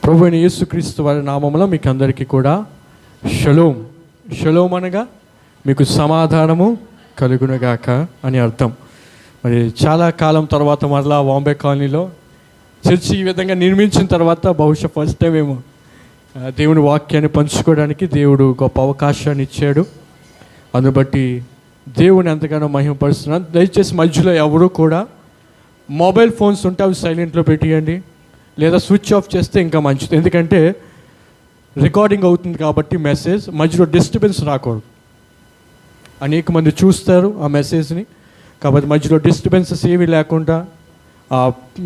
ప్రభువైన యేసుక్రీస్తు వారి నామములో మీకు అందరికీ కూడా షలోమ్. షలోమ్ అనగా మీకు సమాధానము కలుగునగాక అని అర్థం. మరి చాలా కాలం తర్వాత మరలా బాంబే కాలనీలో చర్చి ఈ విధంగా నిర్మించిన తర్వాత బహుశా ఫస్ట్ టైం ఏమో దేవుని వాక్యాన్ని పంచుకోవడానికి దేవుడు గొప్ప అవకాశాన్ని ఇచ్చాడు. అందును బట్టి దేవుని ఎంతగానో మహిమపరుస్తున్నాను. దయచేసి మధ్యలో ఎవరు కూడా మొబైల్ ఫోన్స్ ఉంటే అవి సైలెంట్లో పెట్టియండి, లేదా స్విచ్ ఆఫ్ చేస్తే ఇంకా మంచిది. ఎందుకంటే రికార్డింగ్ అవుతుంది కాబట్టి మెసేజ్ మధ్యలో డిస్టర్బెన్స్ రాకూడదు. అనేక మంది చూస్తారు ఆ మెసేజ్ని, కాబట్టి మధ్యలో డిస్టర్బెన్సెస్ ఏమీ లేకుండా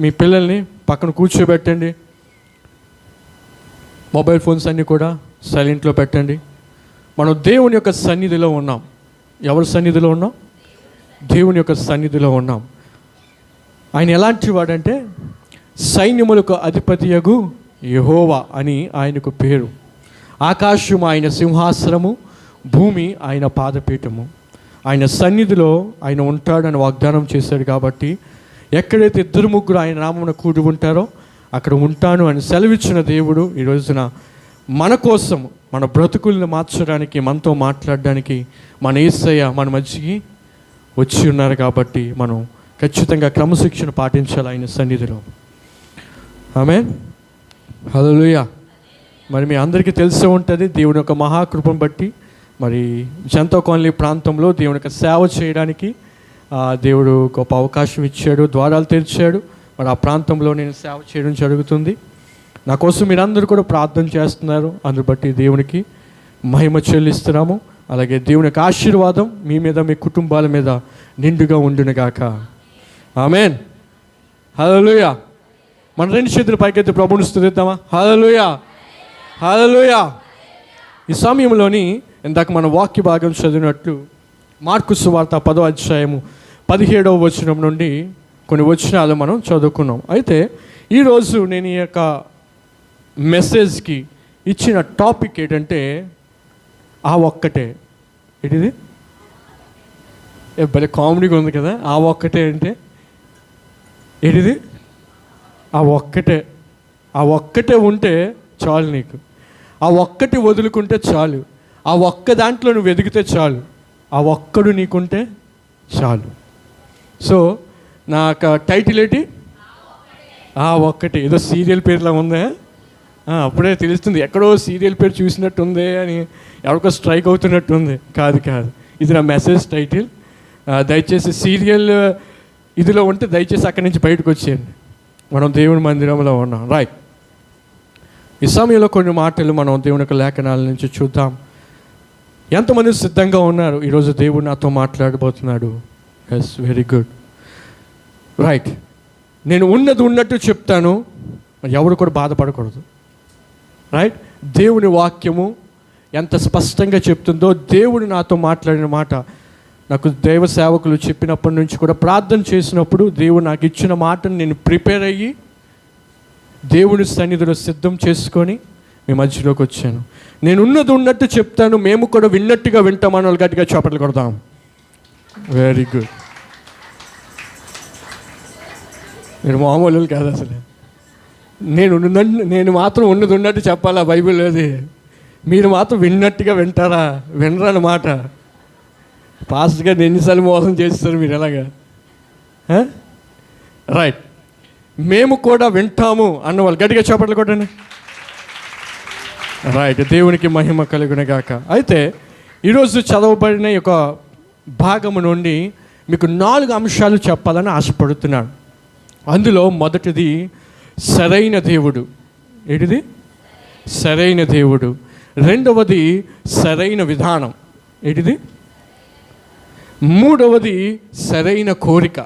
మీ పిల్లల్ని పక్కన కూర్చోబెట్టండి. మొబైల్ ఫోన్స్ అన్నీ కూడా సైలెంట్లో పెట్టండి. మనం దేవుని యొక్క సన్నిధిలో ఉన్నాం. ఎవరి సన్నిధిలో ఉన్నాం? దేవుని యొక్క సన్నిధిలో ఉన్నాం. ఆయన ఎలాంటి వాడంటే సైన్యములకు అధిపతియగు యెహోవా అని ఆయనకు పేరు. ఆకాశం ఆయన సింహాసనము, భూమి ఆయన పాదపీఠము. ఆయన సన్నిధిలో ఆయన ఉంటాడని వాగ్దానం చేశాడు. కాబట్టి ఎక్కడైతే ఇద్దరు ముగ్గురు ఆయన నామమున కూడి ఉంటారో అక్కడ ఉంటాను అని సెలవిచ్చిన దేవుడు ఈ రోజున మన కోసం, మన బ్రతుకుల్ని మార్చడానికి, మనతో మాట్లాడడానికి మన యేసయ్య మన మధ్యకి వచ్చి ఉన్నారు. కాబట్టి మనం ఖచ్చితంగా క్రమశిక్షణ పాటించాలి ఆయన సన్నిధిలో. ఆమేన్, హల్లెలూయా. మరి మీ అందరికీ తెలిసే ఉంటుంది, దేవుని యొక్క మహాకృపను బట్టి మరి జనతా కాలనీ ప్రాంతంలో దేవుని యొక్క సేవ చేయడానికి దేవుడు గొప్ప అవకాశం ఇచ్చాడు, ద్వారాలు తెరిచాడు. మరి ఆ ప్రాంతంలో నేను సేవ చేయడం జరుగుతుంది. నా కోసం మీరందరూ కూడా ప్రార్థన చేస్తున్నారు. అందును బట్టి దేవునికి మహిమ చెల్లిస్తున్నాము. అలాగే దేవుని యొక్క ఆశీర్వాదం మీ మీద, మీ కుటుంబాల మీద నిండుగా ఉండునుగాక. ఆమేన్, హల్లెలూయా. మన రెండు చేతులు పైకెత్తి ప్రభువుని స్తుతిద్దామా? హల్లెలూయా, హల్లెలూయా. ఈ సమయంలోని ఇందాక మన వాక్య భాగం చదివినట్లు మార్కు సువార్త 10వ అధ్యాయము 17వ వచనం నుండి కొన్ని వచనాలు మనం చదువుకున్నాం. అయితే ఈరోజు నేను ఈ యొక్క మెసేజ్కి ఇచ్చిన టాపిక్ ఏంటంటే ఆ ఒక్కటే. ఏంటిది? భలే కామెడీగా ఉంది కదా. ఆ ఒక్కటే అంటే ఏంటిది? ఆ ఒక్కటే. ఆ ఒక్కటే ఉంటే చాలు నీకు. ఆ ఒక్కటి వదులుకుంటే చాలు. ఆ ఒక్క దాంట్లో నువ్వు ఎదిగితే చాలు. ఆ ఒక్కడు నీకుంటే చాలు. సో నాకు టైటిల్ ఏంటి? ఆ ఒక్కటి. ఏదో సీరియల్ పేరులా ఉందా? అప్పుడే తెలుస్తుంది, ఎక్కడో సీరియల్ పేరు చూసినట్టు ఉంది అని, ఎవరికో స్ట్రైక్ అవుతున్నట్టు ఉంది. కాదు కాదు, ఇది నా మెసేజ్ టైటిల్. దయచేసి సీరియల్ ఇదిలో ఉంటే దయచేసి అక్కడి నుంచి బయటకు వచ్చేయండి. మనం దేవుని మందిరంలో ఉన్నాం. రైట్. ఈ సమయంలో కొన్ని మాటలు మనం దేవుని యొక్క లేఖనాల నుంచి చూద్దాం. ఎంతమంది సిద్ధంగా ఉన్నారు? ఈరోజు దేవుడు నాతో మాట్లాడబోతున్నాడు. Yes, very good. రైట్. నేను ఉన్నది ఉన్నట్టు చెప్తాను, ఎవరు కూడా బాధపడకూడదు. రైట్. దేవుని వాక్యము ఎంత స్పష్టంగా చెప్తుందో, దేవుడు నాతో మాట్లాడిన మాట నాకు దైవ సేవకులు చెప్పినప్పటి నుంచి కూడా ప్రార్థన చేసినప్పుడు దేవుడు నాకు ఇచ్చిన మాటను నేను ప్రిపేర్ అయ్యి దేవుని సన్నిధిలో సిద్ధం చేసుకొని మీ మధ్యలోకి వచ్చాను. నేను ఉన్నది ఉన్నట్టు చెప్తాను, మేము కూడా విన్నట్టుగా వింటామని వాళ్ళు గట్టిగా చప్పట్లు కొడదాం. Very good. మీరు మామూలు కాదు అసలు. నేను మాత్రం ఉన్నది ఉన్నట్టు చెప్పాలా? బైబిల్ అది. మీరు మాత్రం విన్నట్టుగా వింటారా? వినరన్నమాట. పాస్ట్గా ఎన్నిసార్లు మోసం చేస్తారు మీరు ఎలాగా? రైట్. మేము కూడా వింటాము అన్న వాళ్ళు గట్టిగా చప్పట్లు కొట్టండి. రైట్. దేవునికి మహిమ కలుగునగాక. అయితే ఈరోజు చదవబడిన యొక్క భాగము నుండి మీకు 4 అంశాలు చెప్పాలని ఆశపడుతున్నాను. అందులో మొదటిది సరైన దేవుడు. ఏంటిది? సరైన దేవుడు. రెండవది సరైన విధానం. ఏంటిది? మూడవది సరైన కోరిక.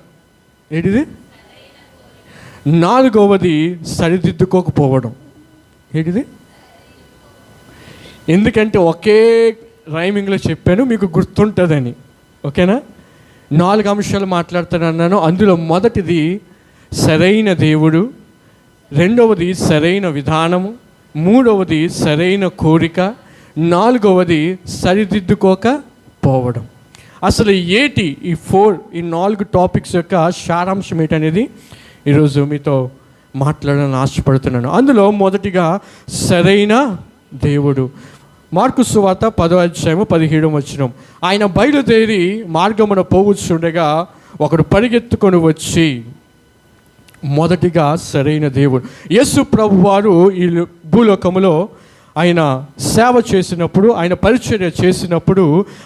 ఏంటిది? నాలుగవది సరిదిద్దుకోకపోవడం. ఏంటిది? ఎందుకంటే ఒకే రైమింగ్లో చెప్పాను, మీకు గుర్తుంటుందని. ఓకేనా? 4 అంశాలు మాట్లాడుతానన్నాను. అందులో మొదటిది సరైన దేవుడు, రెండవది సరైన విధానము, మూడవది సరైన కోరిక, నాలుగవది సరిదిద్దుకోకపోవడం. అసలు ఏటి ఈ 4 టాపిక్స్ యొక్క సారాంశం ఏంటనేది ఈరోజు మీతో మాట్లాడాలని ఆశపడుతున్నాను. అందులో మొదటిగా సరైన దేవుడు. మార్కు సువార్త 10:17 ఆయన బయలుదేరి మార్గమున పోవచ్చుండగా ఒకడు పరిగెత్తుకొని వచ్చి, మొదటిగా సరైన దేవుడు. యేసు ప్రభు వారు ఈ భూలోకములో ఆయన సేవ చేసినప్పుడు, ఆయన పరిచర్య చేసినప్పుడు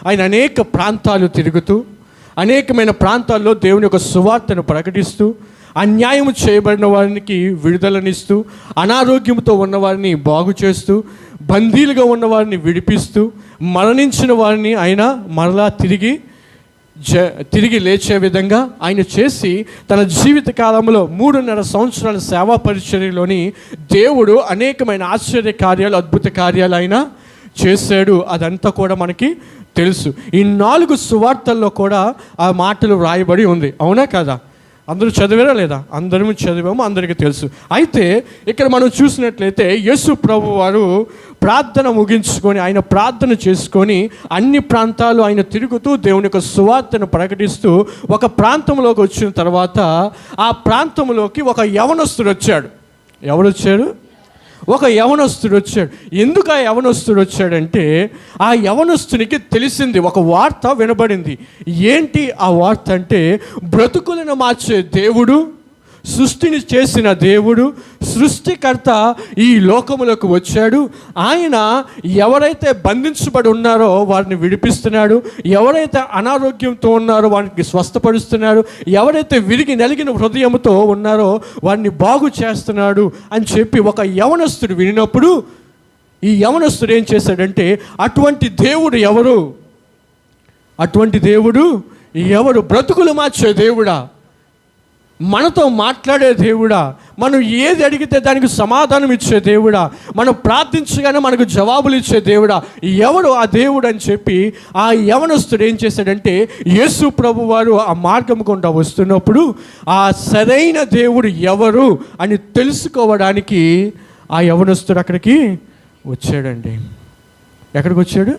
ఆయన అనేక ప్రాంతాలు తిరుగుతూ, అనేకమైన ప్రాంతాల్లో దేవుని యొక్క సువార్తను ప్రకటిస్తూ, అన్యాయం చేయబడిన వారికి విడుదలనిస్తూ, అనారోగ్యంతో ఉన్నవారిని బాగు చేస్తూ, బందీలుగా ఉన్నవారిని విడిపిస్తూ, మరణించిన వారిని ఆయన మరలా తిరిగి లేచే విధంగా ఆయన చేసి తన జీవిత కాలంలో 3.5 సంవత్సరాల సేవా పరిచర్యలోని దేవుడు అనేకమైన ఆశ్చర్య కార్యాలు, అద్భుత కార్యాలు ఆయన చేశాడు. అదంతా కూడా మనకి తెలుసు. ఈ 4 సువార్తల్లో కూడా ఆ మాటలు వ్రాయబడి ఉంది. అవునా కదా? అందరూ చదివారా లేదా? అందరము చదివాము, అందరికీ తెలుసు. అయితే ఇక్కడ మనం చూసినట్లయితే యేసు ప్రభు వారు ప్రార్థన ముగించుకొని, ఆయన ప్రార్థన చేసుకొని అన్ని ప్రాంతాలు ఆయన తిరుగుతూ దేవుని యొక్క సువార్తను ప్రకటిస్తూ ఒక ప్రాంతంలోకి వచ్చిన తర్వాత ఆ ప్రాంతంలోకి ఒక యవనస్తుడు వచ్చాడు. ఎవరు వచ్చాడు? ఒక యవనస్తుడు వచ్చాడు. ఎందుకు ఆ యవనస్తుడు వచ్చాడంటే, ఆ యవనస్తునికి తెలిసింది, ఒక వార్త వినబడింది. ఏంటి ఆ వార్త అంటే, బ్రతుకులను మార్చే దేవుడు, సృష్టిని చేసిన దేవుడు, సృష్టికర్త ఈ లోకములకు వచ్చాడు. ఆయన ఎవరైతే బంధించబడి ఉన్నారో వారిని విడిపిస్తున్నాడు, ఎవరైతే అనారోగ్యంతో ఉన్నారో వారికి స్వస్థపరుస్తున్నాడు, ఎవరైతే విరిగి నలిగిన హృదయంతో ఉన్నారో వారిని బాగు చేస్తున్నాడు అని చెప్పి ఒక యవనస్తుడు వినినప్పుడు, ఈ యవనస్తుడు ఏం చేశాడంటే, అటువంటి దేవుడు ఎవరు? అటువంటి దేవుడు ఎవరు? బ్రతుకులు మార్చే దేవుడా, మనతో మాట్లాడే దేవుడా, మనం ఏది అడిగితే దానికి సమాధానం ఇచ్చే దేవుడా, మనం ప్రార్థించగానే మనకు జవాబులు ఇచ్చే దేవుడా, ఎవడు ఆ దేవుడు అని చెప్పి ఆ యవనస్తుడు ఏం చేశాడంటే, యేసు ప్రభు వారు ఆ మార్గం గుండా వస్తున్నప్పుడు ఆ సరైన దేవుడు ఎవరు అని తెలుసుకోవడానికి ఆ యవనస్తుడు అక్కడికి వచ్చాడండి. ఎక్కడికి వచ్చాడు?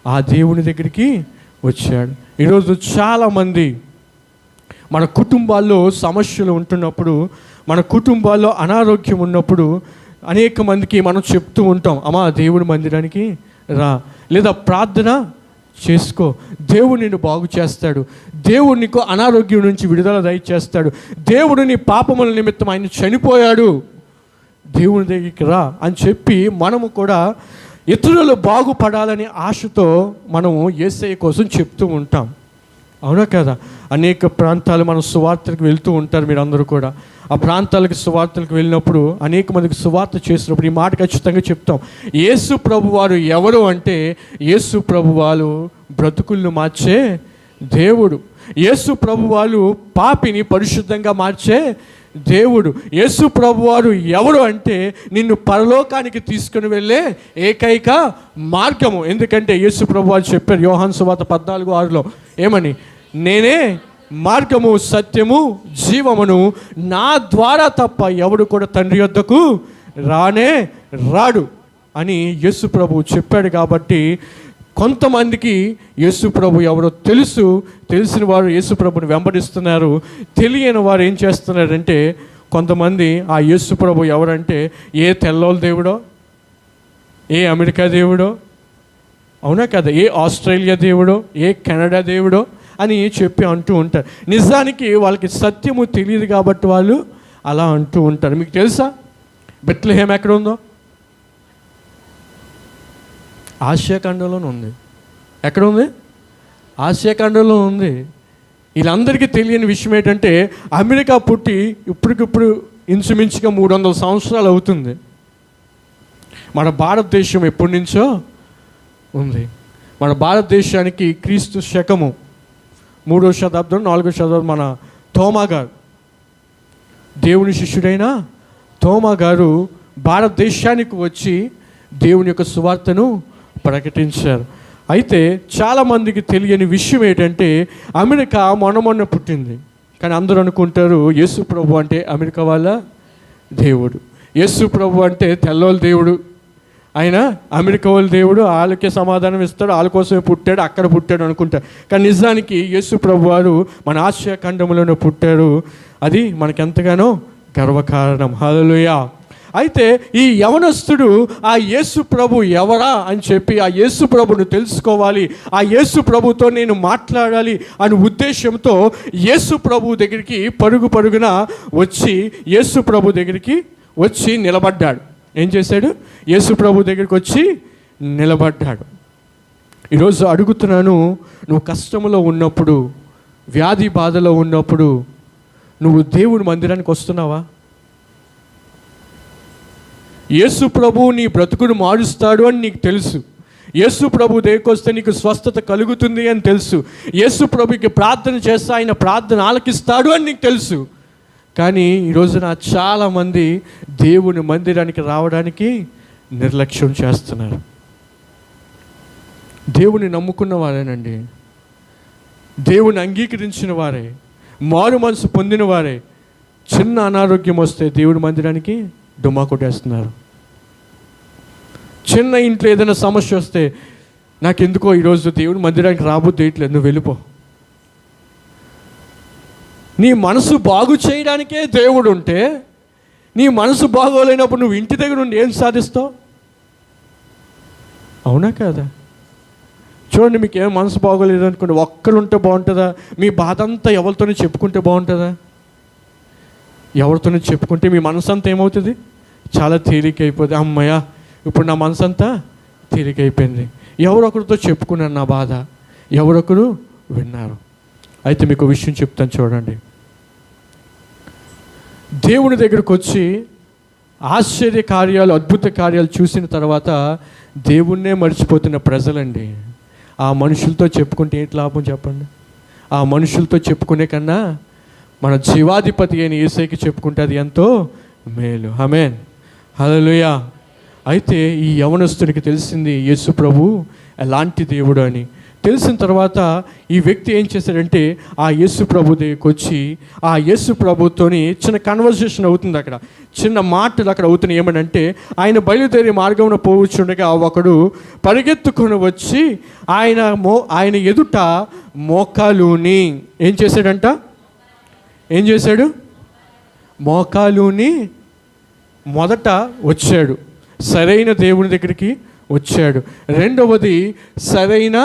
ఆ దేవుని దగ్గరికి వచ్చాడు. ఈరోజు చాలామంది మన కుటుంబాల్లో సమస్యలు ఉంటున్నప్పుడు, మన కుటుంబాల్లో అనారోగ్యం ఉన్నప్పుడు అనేక మందికి మనం చెప్తూ ఉంటాం, అమ్మా దేవుడి మందిరానికి రా, లేదా ప్రార్థన చేసుకో, దేవుడు నిన్ను బాగు చేస్తాడు, దేవుడు నీకు అనారోగ్యం నుంచి విడుదల దయచేస్తాడు, దేవుడు నీ పాపముల నిమిత్తం ఆయన చనిపోయాడు, దేవుని దగ్గరికి రా అని చెప్పి మనము కూడా ఇతరులు బాగుపడాలని ఆశతో మనము యేసయ్య కోసం చెప్తూ ఉంటాం. అవునా కదా? అనేక ప్రాంతాలు మనం సువార్తలకు వెళ్తూ ఉంటారు. మీరు అందరూ కూడా ఆ ప్రాంతాలకు సువార్తలకు వెళ్ళినప్పుడు అనేక మందికి సువార్త చేసినప్పుడు ఈ మాట ఖచ్చితంగా చెప్తాం, యేసు ప్రభు వారు ఎవరు అంటే, యేసు ప్రభు వారు బ్రతుకులను మార్చే దేవుడు. యేసు ప్రభు వారు పాపిని పరిశుద్ధంగా మార్చే దేవుడు. యేసు ప్రభు వారు ఎవరు అంటే, నిన్ను పరలోకానికి తీసుకుని వెళ్ళే ఏకైక మార్గము. ఎందుకంటే యేసు ప్రభు వారు చెప్పారు యోహాను సువార్త 14:6 ఏమని, నేనే మార్గము, సత్యము, జీవమును, నా ద్వారా తప్ప ఎవడు కూడా తండ్రి యొద్దకు రాడు అని యేసు ప్రభు చెప్పాడు. కాబట్టి కొంతమందికి యేసు ప్రభు ఎవరో తెలిసిన వారు యేసు ప్రభుని వెంబడిస్తున్నారు. తెలియని వారు ఏం చేస్తున్నారంటే, కొంతమంది ఆ యేసు ప్రభు ఎవరంటే, ఏ తెల్లోల దేవుడో, ఏ అమెరికా దేవుడో, అవునా కదా, ఏ ఆస్ట్రేలియా దేవుడో, ఏ కెనడా దేవుడో అని చెప్పి అంటూ ఉంటారు. నిజానికి వాళ్ళకి సత్యము తెలియదు కాబట్టి వాళ్ళు అలా అంటూ ఉంటారు. మీకు తెలుసా బెత్లెహేమ్ ఎక్కడ ఉందో? ఆసియా ఖండంలోనే ఉంది. ఎక్కడ ఉంది? ఆసియా ఖండంలో ఉంది. వీళ్ళందరికీ తెలియని విషయం ఏంటంటే, అమెరికా పుట్టి ఇప్పటికిప్పుడు ఇంచుమించుగా 300 సంవత్సరాలు అవుతుంది. మన భారతదేశం ఎప్పటి నుంచో ఉంది. మన భారతదేశానికి క్రీస్తు శకము 3వ శతాబ్దం 4వ శతాబ్దం మన తోమా గారు, దేవుని శిష్యుడైన తోమా గారు భారతదేశానికి వచ్చి దేవుని యొక్క సువార్తను ప్రకటించారు. అయితే చాలామందికి తెలియని విషయం ఏంటంటే, అమెరికా మొన్న పుట్టింది. కానీ అందరూ అనుకుంటారు యేసు ప్రభు అంటే అమెరికా వాళ్ళ దేవుడు, యేసు ప్రభు అంటే తెల్లోళ్ళ దేవుడు, ఆయన అమెరికా వాళ్ళ దేవుడు, వాళ్ళకే సమాధానం ఇస్తాడు, వాళ్ళ కోసమే పుట్టాడు, అక్కడ పుట్టాడు అనుకుంటారు. కానీ నిజానికి యేసు ప్రభు వారు మన ఆసియా ఖండంలోనే పుట్టారు. అది మనకెంతగానో గర్వకారణం. హల్లెలూయా. అయితే ఈ యవనస్తుడు ఆ యేసు ప్రభు ఎవరా అని చెప్పి ఆ యేసు ప్రభును తెలుసుకోవాలి, ఆ యేసు ప్రభుతో నేను మాట్లాడాలి అనే ఉద్దేశంతో యేసు ప్రభు దగ్గరికి పరుగున వచ్చి యేసు ప్రభు దగ్గరికి వచ్చి నిలబడ్డాడు. ఏం చేశాడు? యేసు ప్రభు దగ్గరికి వచ్చి నిలబడ్డాడు. ఈరోజు అడుగుతున్నాను, నువ్వు కష్టంలో ఉన్నప్పుడు, వ్యాధి బాధలో ఉన్నప్పుడు నువ్వు దేవుని మందిరానికి వస్తున్నావా? యేసు ప్రభు నీ బ్రతుకును మారుస్తాడు అని నీకు తెలుసు. యేసు ప్రభు దగ్గరికి వస్తే నీకు స్వస్థత కలుగుతుంది అని తెలుసు. యేసు ప్రభుకి ప్రార్థన చేస్తే ఆయన ప్రార్థన ఆలకిస్తాడు అని నీకు తెలుసు. కానీ ఈరోజున చాలామంది దేవుని మందిరానికి రావడానికి నిర్లక్ష్యం చేస్తున్నారు. దేవుని నమ్ముకున్న వారేనండి, దేవుని అంగీకరించిన వారే, మారు మనసు పొందిన వారే చిన్న అనారోగ్యం వస్తే దేవుని మందిరానికి డుమ్మా కొట్టేస్తున్నారు. చిన్న ఇంట్లో ఏదైనా సమస్య వస్తే నాకెందుకో ఈరోజు దేవుని మందిరానికి రాబోద్దు వేయట్లేదు, నువ్వు వెళ్ళిపో. నీ మనసు బాగు చేయడానికే దేవుడు ఉంటే నీ మనసు బాగోలేనప్పుడు నువ్వు ఇంటి దగ్గర నుండి ఏం సాధిస్తావు? అవునా కాదా? చూడండి, మీకు ఏం మనసు బాగోలేదు అనుకోండి, ఒక్కరు ఉంటే బాగుంటుందా? మీ బాధ అంతా ఎవరితోనే చెప్పుకుంటే బాగుంటుందా? ఎవరితోనే చెప్పుకుంటే మీ మనసు అంతా ఏమవుతుంది? చాలా తేలిక అయిపోతుంది. అమ్మయ్య, ఇప్పుడు నా మనసు అంతా తేలిక అయిపోయింది. ఎవరొకరితో చెప్పుకున్నాను నా బాధ, ఎవరొకరు విన్నారు. అయితే మీకు విషయం చెప్తాను చూడండి. దేవుని దగ్గరకు వచ్చి ఆశ్చర్య కార్యాలు, అద్భుత కార్యాలు చూసిన తర్వాత దేవుణ్ణే మర్చిపోతున్న ప్రజలండి. ఆ మనుషులతో చెప్పుకుంటే ఏంటి లాభం చెప్పండి? ఆ మనుషులతో చెప్పుకునే కన్నా మన జీవాధిపతి అయిన యేసయ్యకి చెప్పుకుంటే అది ఎంతో మేలు. ఆమేన్, హల్లెలూయా. అయితే ఈ యవనస్తుడికి తెలిసింది యేసు ప్రభు ఎలాంటి దేవుడు అని. తెలిసిన తర్వాత ఈ వ్యక్తి ఏం చేశాడంటే ఆ యేసు ప్రభు దగ్గరికి వచ్చి ఆ యేసు ప్రభుతోని చిన్న కన్వర్జేషన్ అవుతుంది. అక్కడ చిన్న మాటలు అక్కడ అవుతున్నాయి. ఏమనంటే ఆయన బయలుదేరి మార్గంలో పోవచ్చుండగా ఒకడు పరిగెత్తుకొని వచ్చి ఆయన ఎదుట మోకాలుని ఏం చేశాడంట? ఏం చేశాడు? మోకాలుని మొదట వచ్చాడు, సరైన దేవుని దగ్గరికి వచ్చాడు. రెండవది సరైన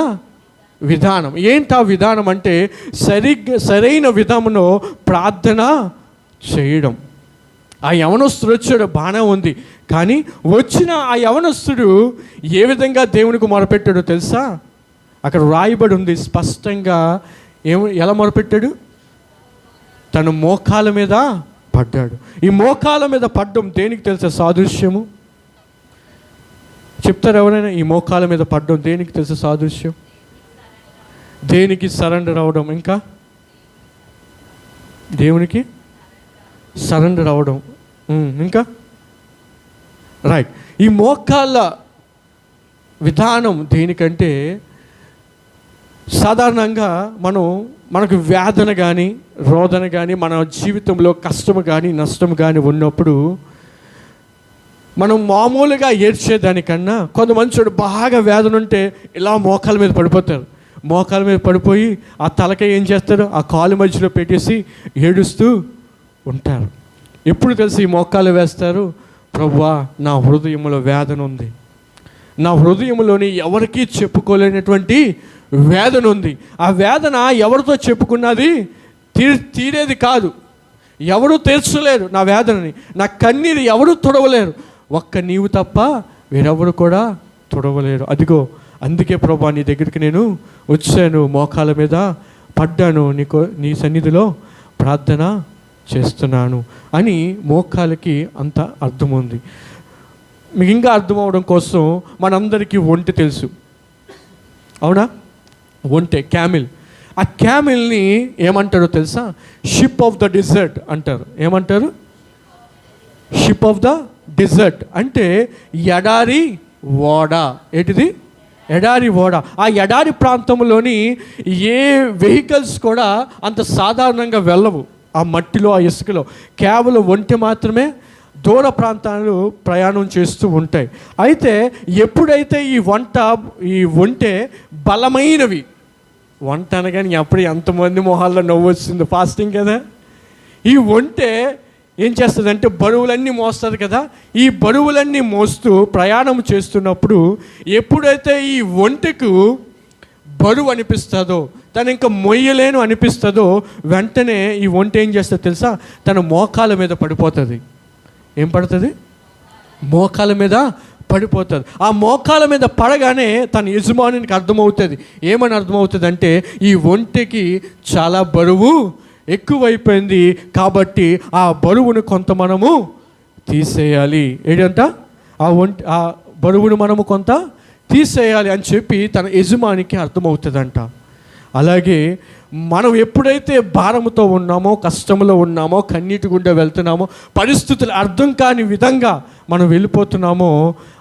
విధానం. ఏంటి ఆ విధానం అంటే సరైన విధానంలో ప్రార్థన చేయడం. ఆ యవనస్తుడు వచ్చాడు, బాగానే ఉంది. కానీ వచ్చిన ఆ యవనస్తుడు ఏ విధంగా దేవునికి మొరపెట్టాడో తెలుసా? అక్కడ రాయబడి ఉంది స్పష్టంగా. ఎలా మొరపెట్టాడు? తన మోకాల మీద పడ్డాడు. ఈ మోకాల మీద పడ్డం దేనికి తెలుసా సాదృశ్యము? చెప్తారు ఎవరైనా? ఈ మోకాల మీద పడ్డం దేనికి తెలుసా సాదృశ్యం? దేనికి? సరెండర్ అవడం. ఇంకా దేవునికి సరెండర్ అవడం. ఇంకా రైట్. ఈ మోకాళ్ళ విధానం దేనికంటే సాధారణంగా మనకు వేదన కానీ రోదన కానీ మన జీవితంలో కష్టము కానీ నష్టము కానీ ఉన్నప్పుడు మనం మామూలుగా ఏడ్చేదానికన్నా కొంతమంది చూడు బాగా వేదన ఉంటే ఇలా మోకాల మీద పడిపోతారు. మోకాల మీద పడిపోయి ఆ తలకాయ ఏం చేస్తారు? ఆ కాలు మధ్యలో పెట్టేసి ఏడుస్తూ ఉంటారు. ఎప్పుడు తెలిసి ఈ మోకాలు వేస్తారు? ప్రభువా, నా హృదయంలో వేదన ఉంది, నా హృదయంలోని ఎవరికీ చెప్పుకోలేనటువంటి వేదన ఉంది. ఆ వేదన ఎవరితో చెప్పుకున్నది తీరేది కాదు. ఎవరు తీర్చలేరు నా వేదనని. నా కన్నీరు ఎవరు తుడవలేరు, ఒక్క నీవు తప్ప వేరెవరు కూడా తుడవలేరు. అదిగో అందుకే ప్రభువా నీ దగ్గరికి నేను వచ్చాను, మోకాల మీద పడ్డాను, నీ సన్నిధిలో ప్రార్థన చేస్తున్నాను అని మోకాలకి అంత అర్థం ఉంది. మీకు ఇంకా అర్థం అవడం కోసం మనందరికీ ఒంటె తెలుసు, అవునా? ఒంటె, క్యామిల్. ఆ క్యామిల్ని ఏమంటారో తెలుసా? షిప్ ఆఫ్ ద డెజర్ట్ అంటారు. ఏమంటారు? షిప్ ఆఫ్ ద డెజర్ట్ అంటే ఎడారి ఓడ. ఏంటిది? ఎడారి ఓడ. ఆ ఎడారి ప్రాంతంలోని ఏ వెహికల్స్ కూడా అంత సాధారణంగా వెళ్ళవు. ఆ మట్టిలో, ఆ ఇసుకలో కేవలం ఒంటె మాత్రమే దూర ప్రాంతాలు ప్రయాణం చేస్తూ ఉంటాయి. అయితే ఎప్పుడైతే ఈ ఒంటె బలమైనవి, వంట అనగానే అప్పుడు ఎంతమంది మొహాల్లో నవ్వు వచ్చింది, ఫాస్టింగ్ కదా. ఈ ఒంటె ఏం చేస్తుందంటే బరువులన్నీ మోస్తుంది కదా. ఈ బరువులన్నీ మోస్తూ ప్రయాణం చేస్తున్నప్పుడు ఎప్పుడైతే ఈ ఒంటెకు బరువు అనిపిస్తుందో, తను ఇంకా మొయ్యలేను అనిపిస్తుందో, వెంటనే ఈ ఒంటె ఏం చేస్తుందో తెలుసా? తన మోకాల మీద పడిపోతుంది. ఏం పడుతుంది? మోకాల మీద పడిపోతుంది. ఆ మోకాల మీద పడగానే తన యజమానికి అర్థమవుతుంది. ఏమని అర్థమవుతుంది అంటే, ఈ ఒంటెకి చాలా బరువు ఎక్కువైపోయింది, కాబట్టి ఆ బరువును కొంత మనము తీసేయాలి. ఏంటంట? ఆ బరువును మనము కొంత తీసేయాలి అని చెప్పి తన యజమానికి అర్థమవుతుందంట. అలాగే మనం ఎప్పుడైతే భారంతో ఉన్నామో, కష్టంలో ఉన్నామో, కన్నీటి గుండా వెళ్తున్నామో, పరిస్థితులు అర్థం కాని విధంగా మనం వెళ్ళిపోతున్నామో,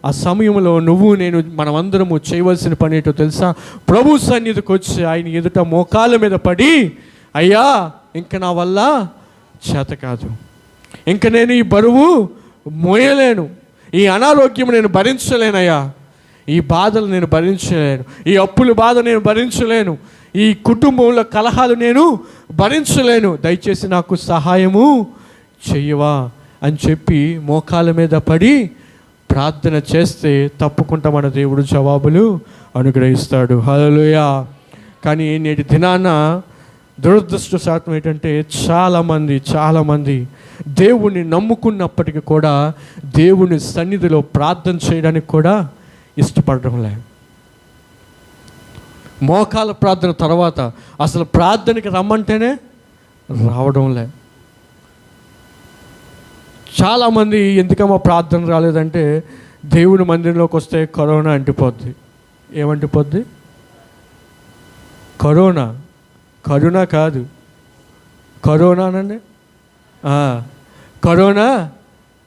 ఆ సమయంలో నువ్వు నేను మనమందరము చేయవలసిన పని ఏంటో తెలుసా? ప్రభు సన్నిధికి వచ్చి ఆయన ఎదుట మోకాళ్ళ మీద పడి, అయ్యా ఇంక నా వల్ల చేత కాదు, ఇంక నేను ఈ బరువు మోయలేను, ఈ అనారోగ్యం నేను భరించలేనయ్యా, ఈ బాధలు నేను భరించలేను, ఈ అప్పుల బాధ నేను భరించలేను, ఈ కుటుంబంలో కలహాలు నేను భరించలేను, దయచేసి నాకు సహాయము చెయ్యవా అని చెప్పి మోకాళ్ళ మీద పడి ప్రార్థన చేస్తే తప్పకుండా మన దేవుడు జవాబులు అనుగ్రహిస్తాడు. హల్లెలూయా. కానీ నేటి దినాన దురదృష్టశాతం ఏంటంటే చాలామంది దేవుణ్ణి నమ్ముకున్నప్పటికీ కూడా దేవుని సన్నిధిలో ప్రార్థన చేయడానికి కూడా ఇష్టపడడం లేదు. మోకాల ప్రార్థన తర్వాత అసలు ప్రార్థనకి రమ్మంటేనే రావడం లేదు. చాలామంది ఎందుకమ్మా ప్రార్థన రాలేదంటే, దేవుని మందిరంలోకి వస్తే కరోనా అంటిపోద్ది. ఏమంటిపోద్ది? కరోనా కాదు, కరోనానండి, కరోనా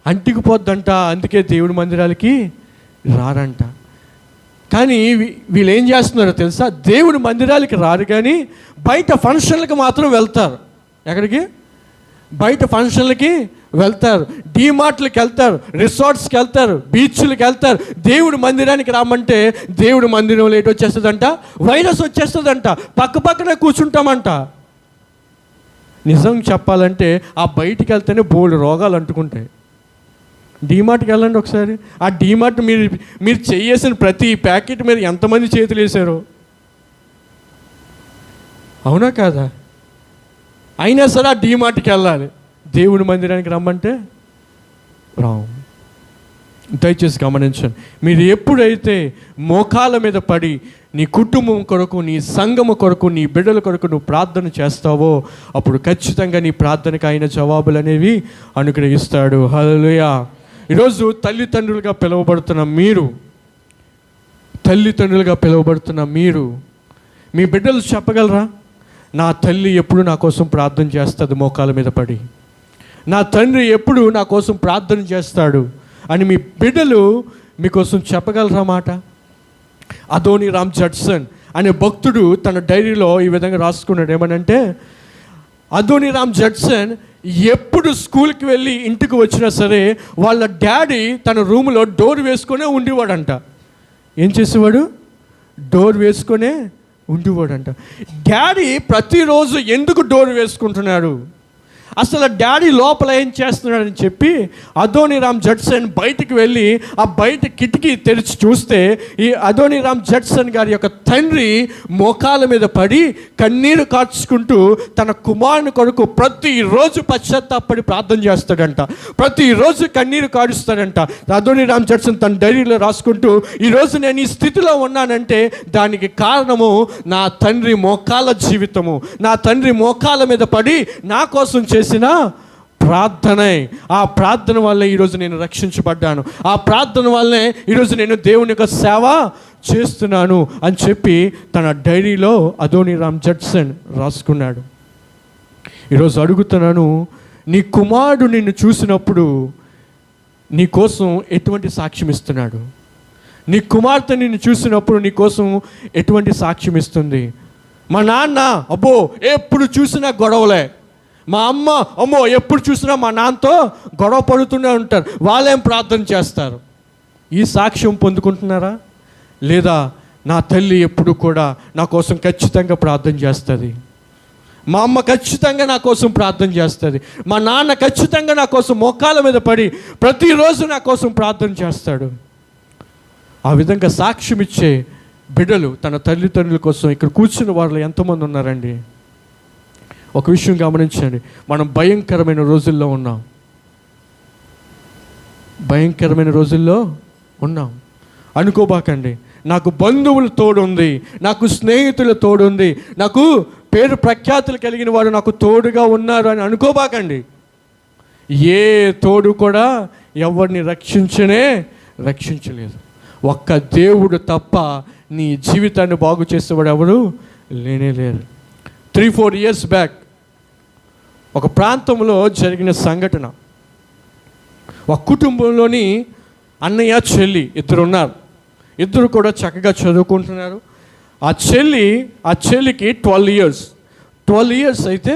అంటికిపోద్దంట. అందుకే దేవుని మందిరాలకి రారంట. కానీ వీళ్ళు ఏం చేస్తున్నారో తెలుసా? దేవుని మందిరాలకి రారు, కానీ బయట ఫంక్షన్లకి మాత్రం వెళ్తారు. ఎక్కడికి? బయట ఫంక్షన్లకి వెళ్తారు, డీమార్ట్లకి వెళ్తారు, రిసార్ట్స్కి వెళ్తారు, బీచ్లకి వెళ్తారు. దేవుడి మందిరానికి రామంటే దేవుడి మందిరంలో ఏటి వచ్చేస్తుందంట? వైరస్ వచ్చేస్తుందంట. పక్కనే కూర్చుంటామంట. నిజం చెప్పాలంటే ఆ బయటికి వెళ్తేనే బోల్డ్ రోగాలు అంటుకుంటాయి. డీమార్ట్కి వెళ్ళండి ఒకసారి. ఆ డీమార్ట్ మీరు చేసిన ప్రతి ప్యాకెట్ మీద ఎంతమంది చేతులు వేశారో, అవునా కాదా? అయినా సరే ఆ డీమార్ట్కి వెళ్ళాలి. దేవుని మందిరానికి రమ్మంటే రావు. దయచేసి గమనించండి. మీరు ఎప్పుడైతే మోకాళ్ళ మీద పడి నీ కుటుంబం కొరకు, నీ సంఘము కొరకు, నీ బిడ్డల కొరకు నువ్వు ప్రార్థన చేస్తావో, అప్పుడు ఖచ్చితంగా నీ ప్రార్థనకు ఆయన జవాబులు అనేవి అనుగ్రహిస్తాడు. హల్లెలూయా. ఈరోజు తల్లిదండ్రులుగా పిలువబడుతున్న మీరు మీ బిడ్డలు చెప్పగలరా? నా తల్లి ఎప్పుడు నా కోసం ప్రార్థన చేస్తుంది మోకాళ్ళ మీద పడి, నా తండ్రి ఎప్పుడు నా కోసం ప్రార్థన చేస్తాడు అని మీ బిడ్డలు మీకోసం చెప్పగలరా మాట? అదోనీరామ్ జడ్సన్ అనే భక్తుడు తన డైరీలో ఈ విధంగా రాసుకున్నాడు. ఏమనంటే, అదోనీరామ్ జడ్సన్ ఎప్పుడు స్కూల్కి వెళ్ళి ఇంటికి వచ్చినా సరే వాళ్ళ డాడీ తన రూమ్లో డోర్ వేసుకొనే ఉండేవాడంట. ఏం చేసేవాడు? డోర్ వేసుకొనే ఉండేవాడంట. డాడీ ప్రతిరోజు ఎందుకు డోర్ వేసుకుంటున్నాడు, అసలు డాడీ లోపల ఏం చేస్తున్నాడని చెప్పి అదోనీరామ్ జడ్సన్ బయటికి వెళ్ళి ఆ బయట కిటికీ తెరిచి చూస్తే ఈ అదోనీరామ్ జడ్సన్ గారి యొక్క తండ్రి మోకాల మీద పడి కన్నీరు కార్చుకుంటూ తన కుమారుని కొరకు ప్రతిరోజు పశ్చాత్తాపడి ప్రార్థన చేస్తాడంట. ప్రతిరోజు కన్నీరు కారుస్తాడంట. అదోనీరామ్ జడ్సన్ తన డైరీలో రాసుకుంటూ, ఈరోజు నేను ఈ స్థితిలో ఉన్నానంటే దానికి కారణము నా తండ్రి మోకాల జీవితము, నా తండ్రి మోకాల మీద పడి నా కోసం చేసిన ప్రార్థనే. ఆ ప్రార్థన వల్లే ఈరోజు నేను రక్షించబడ్డాను, ఆ ప్రార్థన వల్లే ఈరోజు నేను దేవుని యొక్క సేవ చేస్తున్నాను అని చెప్పి తన డైరీలో అదోనీరామ్ జడ్సన్ రాసుకున్నాడు. ఈరోజు అడుగుతున్నాను, నీ కుమారుడు నిన్ను చూసినప్పుడు నీ కోసం ఎటువంటి సాక్ష్యం ఇస్తున్నాడు? నీ కుమార్తె నిన్ను చూసినప్పుడు నీ కోసం ఎటువంటి సాక్ష్యం ఇస్తుంది? మా నాన్న అబ్బో ఎప్పుడు చూసినా గొడవలే, మా అమ్మో ఎప్పుడు చూసినా మా నాన్నతో గొడవ పడుతూనే ఉంటారు, వాళ్ళేం ప్రార్థన చేస్తారు? ఈ సాక్ష్యం పొందుకుంటున్నారా? లేదా నా తల్లి ఎప్పుడు కూడా నా కోసం ఖచ్చితంగా ప్రార్థన చేస్తుంది, మా అమ్మ ఖచ్చితంగా నా కోసం ప్రార్థన చేస్తుంది, మా నాన్న ఖచ్చితంగా నా కోసం మోకాళ్ళ మీద పడి ప్రతిరోజు నా కోసం ప్రార్థన చేస్తాడు. ఆ విధంగా సాక్ష్యం ఇచ్చే బిడ్డలు తన తల్లిదండ్రుల కోసం ఇక్కడ కూర్చున్న వాళ్ళు ఎంతమంది ఉన్నారండి? ఒక విషయం గమనించండి, మనం భయంకరమైన రోజుల్లో ఉన్నాం. భయంకరమైన రోజుల్లో ఉన్నాం అనుకోబాకండి. నాకు బంధువులు తోడుంది, నాకు స్నేహితులు తోడుంది, నాకు పేరు ప్రఖ్యాతులు కలిగిన వాడు నాకు తోడుగా ఉన్నారు అని అనుకోబాకండి. ఏ తోడు కూడా ఎవరిని రక్షించలేదు. ఒక్క దేవుడు తప్ప నీ జీవితాన్ని బాగు చేసేవాడు ఎవరు లేరు. 3-4 years బ్యాక్ ఒక ప్రాంతంలో జరిగిన సంఘటన. ఒక కుటుంబంలోని అన్నయ్య చెల్లి ఇద్దరు ఉన్నారు. ఇద్దరు కూడా చక్కగా చదువుకుంటున్నారు. ఆ చెల్లికి 12 years అయితే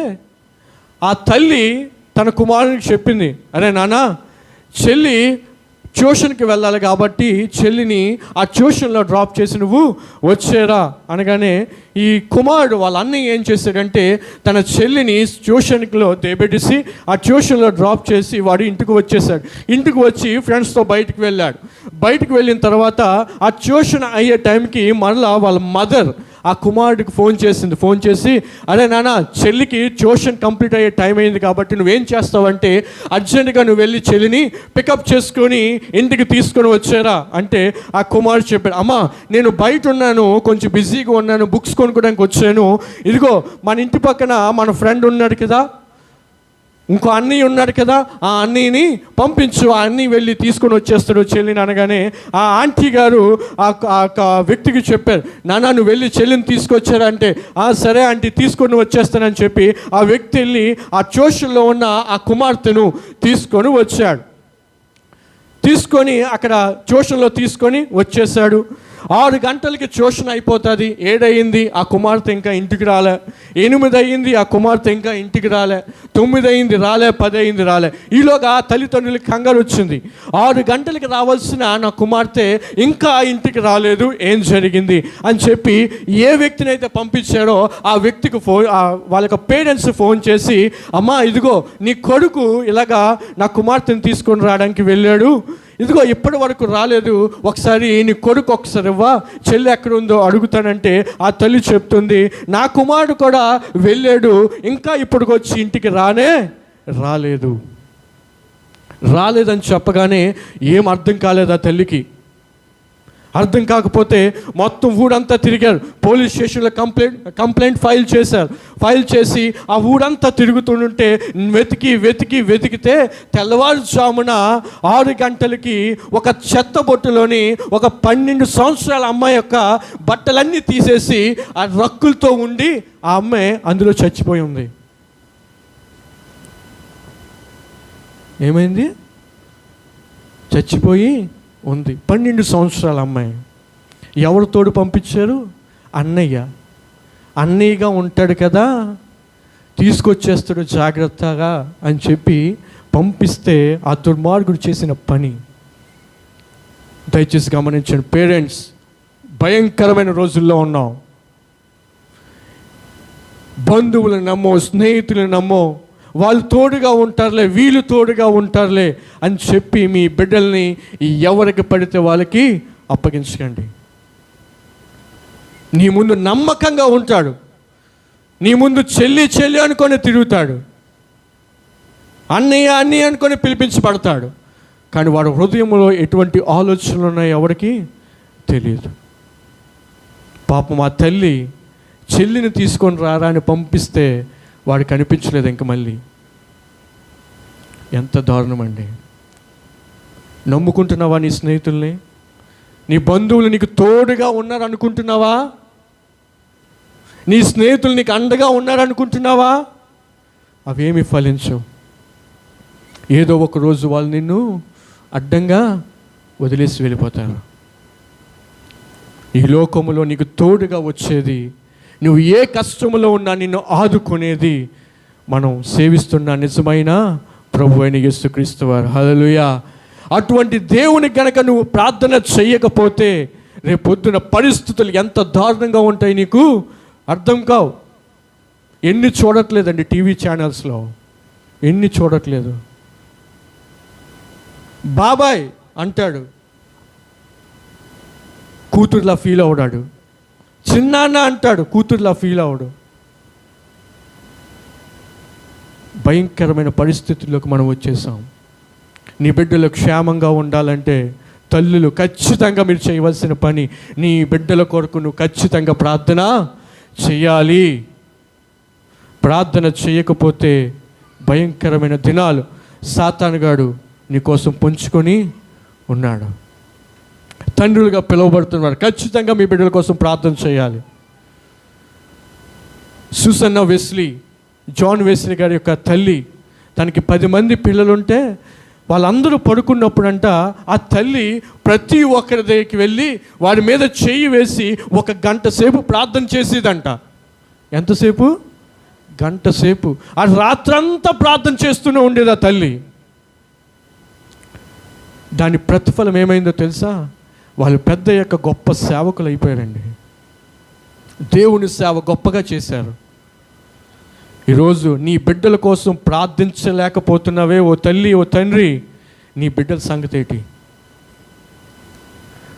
ఆ తల్లి తన కుమారునికి చెప్పింది, అరే నాన్న, చెల్లి ట్యూషన్కి వెళ్ళాలి కాబట్టి చెల్లిని ఆ ట్యూషన్లో డ్రాప్ చేసి నువ్వు వచ్చేరా అనగానే ఈ కుమారుడు వాళ్ళ అన్నయ్య ఏం చేశాడంటే తన చెల్లిని ట్యూషన్లో దేబెట్టేసి ఆ ట్యూషన్లో డ్రాప్ చేసి వాడు ఇంటికి వచ్చేసాడు. ఇంటికి వచ్చి ఫ్రెండ్స్తో బయటికి వెళ్ళాడు. బయటికి వెళ్ళిన తర్వాత ఆ ట్యూషన్ అయ్యే టైంకి మరలా వాళ్ళ మదర్ ఆ కుమారుడికి ఫోన్ చేసి అరే నాన్న, చెల్లికి ట్యూషన్ కంప్లీట్ అయ్యే టైం అయింది కాబట్టి నువ్వేం చేస్తావంటే అర్జెంటుగా నువ్వు వెళ్ళి చెల్లిని పికప్ చేసుకొని ఇంటికి తీసుకొని వచ్చారా అంటే ఆ కుమారుడు చెప్పాడు, అమ్మా నేను బయట ఉన్నాను, కొంచెం బిజీగా ఉన్నాను, బుక్స్ కొనుక్కోవడానికి వచ్చాను. ఇదిగో మన ఇంటి పక్కన మన ఫ్రెండ్ ఉన్నాడు కదా, ఇంకో అన్నయ్య ఉన్నాడు కదా, ఆ అన్నయ్యని పంపించు, ఆ అన్నయ్య వెళ్ళి తీసుకొని వచ్చేస్తాడు చెల్లిని అనగానే ఆ ఆంటీ గారు ఆ వ్యక్తికి చెప్పారు, నాన్న నువ్వు వెళ్ళి చెల్లిని తీసుకొచ్చారా అంటే సరే ఆంటీ తీసుకొని వచ్చేస్తానని చెప్పి ఆ వ్యక్తి వెళ్ళి ఆ ట్యూషన్లో ఉన్న ఆ కుమార్తెను తీసుకొని వచ్చాడు. తీసుకొని అక్కడ ట్యూషన్లో తీసుకొని వచ్చేసాడు. 6 గంటలకి ట్యూషన్ అయిపోతుంది. 7 అయింది, ఆ కుమార్తె ఇంకా ఇంటికి రాలే. 8 అయింది, ఆ కుమార్తె ఇంకా ఇంటికి రాలే. 9 అయింది, రాలే. 10 అయింది, రాలే. ఈలోగా తల్లిదండ్రులకి కంగారు వచ్చింది. 6 గంటలకి రావాల్సిన నా కుమార్తె ఇంకా ఇంటికి రాలేదు, ఏం జరిగింది అని చెప్పి ఏ వ్యక్తిని అయితే పంపించాడో ఆ వ్యక్తికి వాళ్ళ పేరెంట్స్ ఫోన్ చేసి, అమ్మా ఇదిగో నీ కొడుకు ఇలాగా నా కుమార్తెను తీసుకొని రావడానికి వెళ్ళాడు, ఇదిగో ఇప్పటి వరకు రాలేదు, ఒకసారి నీ కొడుకు ఒకసారి ఇవ్వా, చెల్లి ఎక్కడ ఉందో అడుగుతానంటే ఆ తల్లి చెప్తుంది, నా కుమారుడు కూడా వెళ్ళాడు, ఇంకా ఇప్పటికొచ్చి ఇంటికి రాలేదని చెప్పగానే ఏం అర్థం కాలేదు ఆ తల్లికి. అర్థం కాకపోతే మొత్తం ఊరంతా తిరిగారు. పోలీస్ స్టేషన్లో కంప్లైంట్ ఫైల్ చేసి ఆ ఊరంతా తిరుగుతుంటే వెతికితే తెల్లవారుజామున 6 గంటలకి ఒక చెత్త బొట్టులోని ఒక 12 సంవత్సరాల అమ్మాయి యొక్క బట్టలన్నీ తీసేసి ఆ రక్కులతో ఉండి ఆ అమ్మాయి అందులో చచ్చిపోయి ఉంది. ఏమైంది? చచ్చిపోయి ఉంది. 12 సంవత్సరాల అమ్మాయి. ఎవరు తోడు పంపించారు? అన్నయ్యగా ఉంటాడు కదా, తీసుకొచ్చేస్తాడు జాగ్రత్తగా అని చెప్పి పంపిస్తే ఆ దుర్మార్గుడు చేసిన పని. దయచేసి గమనించండి పేరెంట్స్, భయంకరమైన రోజుల్లో ఉన్నాం. బంధువులను నమ్మో, స్నేహితులను నమ్మో, వాళ్ళు తోడుగా ఉంటారులే, వీళ్ళు తోడుగా ఉంటారులే అని చెప్పి మీ బిడ్డల్ని ఎవరికి పడితే వాళ్ళకి అప్పగించకండి. నీ ముందు నమ్మకంగా ఉంటాడు, నీ ముందు చెల్లి అనుకొని తిరుగుతాడు, అన్నయ్య అనుకొని పిలిపించబడతాడు, కానీ వాడు హృదయంలో ఎటువంటి ఆలోచనలు ఉన్నాయో ఎవరికి తెలియదు. పాపం ఆ తల్లి చెల్లిని తీసుకొని రారా అని పంపిస్తే వాడు కనిపించలేదు. ఇంక మళ్ళీ ఎంత దారుణం అండి. నమ్ముకుంటున్నావా నీ స్నేహితుల్ని? నీ బంధువులు నీకు తోడుగా ఉన్నారనుకుంటున్నావా? నీ స్నేహితులు నీకు అండగా ఉన్నారనుకుంటున్నావా? అవేమి ఫలించవు. ఏదో ఒక రోజు వాళ్ళు నిన్ను అడ్డంగా వదిలేసి వెళ్ళిపోతారు. ఈ లోకములో నీకు తోడుగా వచ్చేది, నువ్వు ఏ కష్టంలో ఉన్నా నిన్ను ఆదుకునేది మనం సేవిస్తున్న నిజమైన ప్రభు అయిన యేసుక్రీస్తు వారు. హల్లెలూయా. అటువంటి దేవుని గనక నువ్వు ప్రార్థన చెయ్యకపోతే రేపొద్దున పరిస్థితులు ఎంత దారుణంగా ఉంటాయి నీకు అర్థం కావు. ఎన్ని చూడట్లేదండి టీవీ ఛానల్స్లో, ఎన్ని చూడట్లేదు. బాబాయ్ అంటాడు, కూతురులా ఫీల్ అవడాడు. చిన్నాన్న అంటాడు, కూతురులా ఫీల్ అవడు. భయంకరమైన పరిస్థితుల్లోకి మనం వచ్చేసాం. నీ బిడ్డలు క్షేమంగా ఉండాలంటే తల్లులు ఖచ్చితంగా మీరు చేయవలసిన పని, నీ బిడ్డల కొరకు నువ్వు ఖచ్చితంగా ప్రార్థన చేయాలి. ప్రార్థన చేయకపోతే భయంకరమైన దినాలు సాతానుగాడు నీ కోసం పొంచుకొని ఉన్నాడు. తండ్రులుగా పిలువబడుతున్నారు, ఖచ్చితంగా మీ బిడ్డల కోసం ప్రార్థన చేయాలి. సూసన్నా వెస్లీ, జాన్ వెస్లీ గారి యొక్క తల్లి, తనకి 10 మంది పిల్లలుంటే వాళ్ళందరూ పడుకున్నప్పుడంట ఆ తల్లి ప్రతి ఒక్కరి దగ్గరికి వెళ్ళి వాడి మీద చేయి వేసి 1 గంట సేపు ప్రార్థన చేసేదంట. ఎంతసేపు? గంట సేపు. ఆ రాత్రంతా ప్రార్థన చేస్తూనే ఉండేది ఆ తల్లి. దాని ప్రతిఫలం ఏమైందో తెలుసా? వాళ్ళు పెద్ద యొక్క గొప్ప సేవకులు అయిపోయారండి. దేవుని సేవ గొప్పగా చేశారు. ఈరోజు నీ బిడ్డల కోసం ప్రార్థించలేకపోతున్నావే ఓ తల్లి, ఓ తండ్రి, నీ బిడ్డల సంగతి ఏంటి?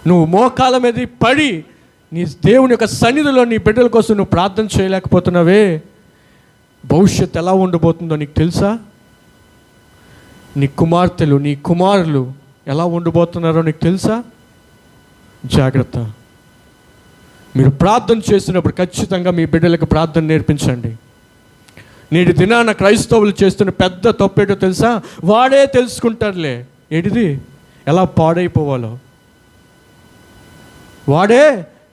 నువ్వు మోకాల మీద పడి నీ దేవుని యొక్క సన్నిధిలో నీ బిడ్డల కోసం నువ్వు ప్రార్థన చేయలేకపోతున్నావే, భవిష్యత్తు ఎలా ఉండబోతుందో నీకు తెలుసా? నీ కుమార్తెలు, నీ కుమారులు ఎలా ఉండబోతున్నారో నీకు తెలుసా? జాగ్రత్త. మీరు ప్రార్థన చేసినప్పుడు ఖచ్చితంగా మీ బిడ్డలకు ప్రార్థన నేర్పించండి. నేటి దినాన క్రైస్తవులు చేస్తున్న పెద్ద తప్పేటో తెలుసా? వాడే తెలుసుకుంటారులే ఏంటిది ఎలా పాడైపోవాలో, వాడే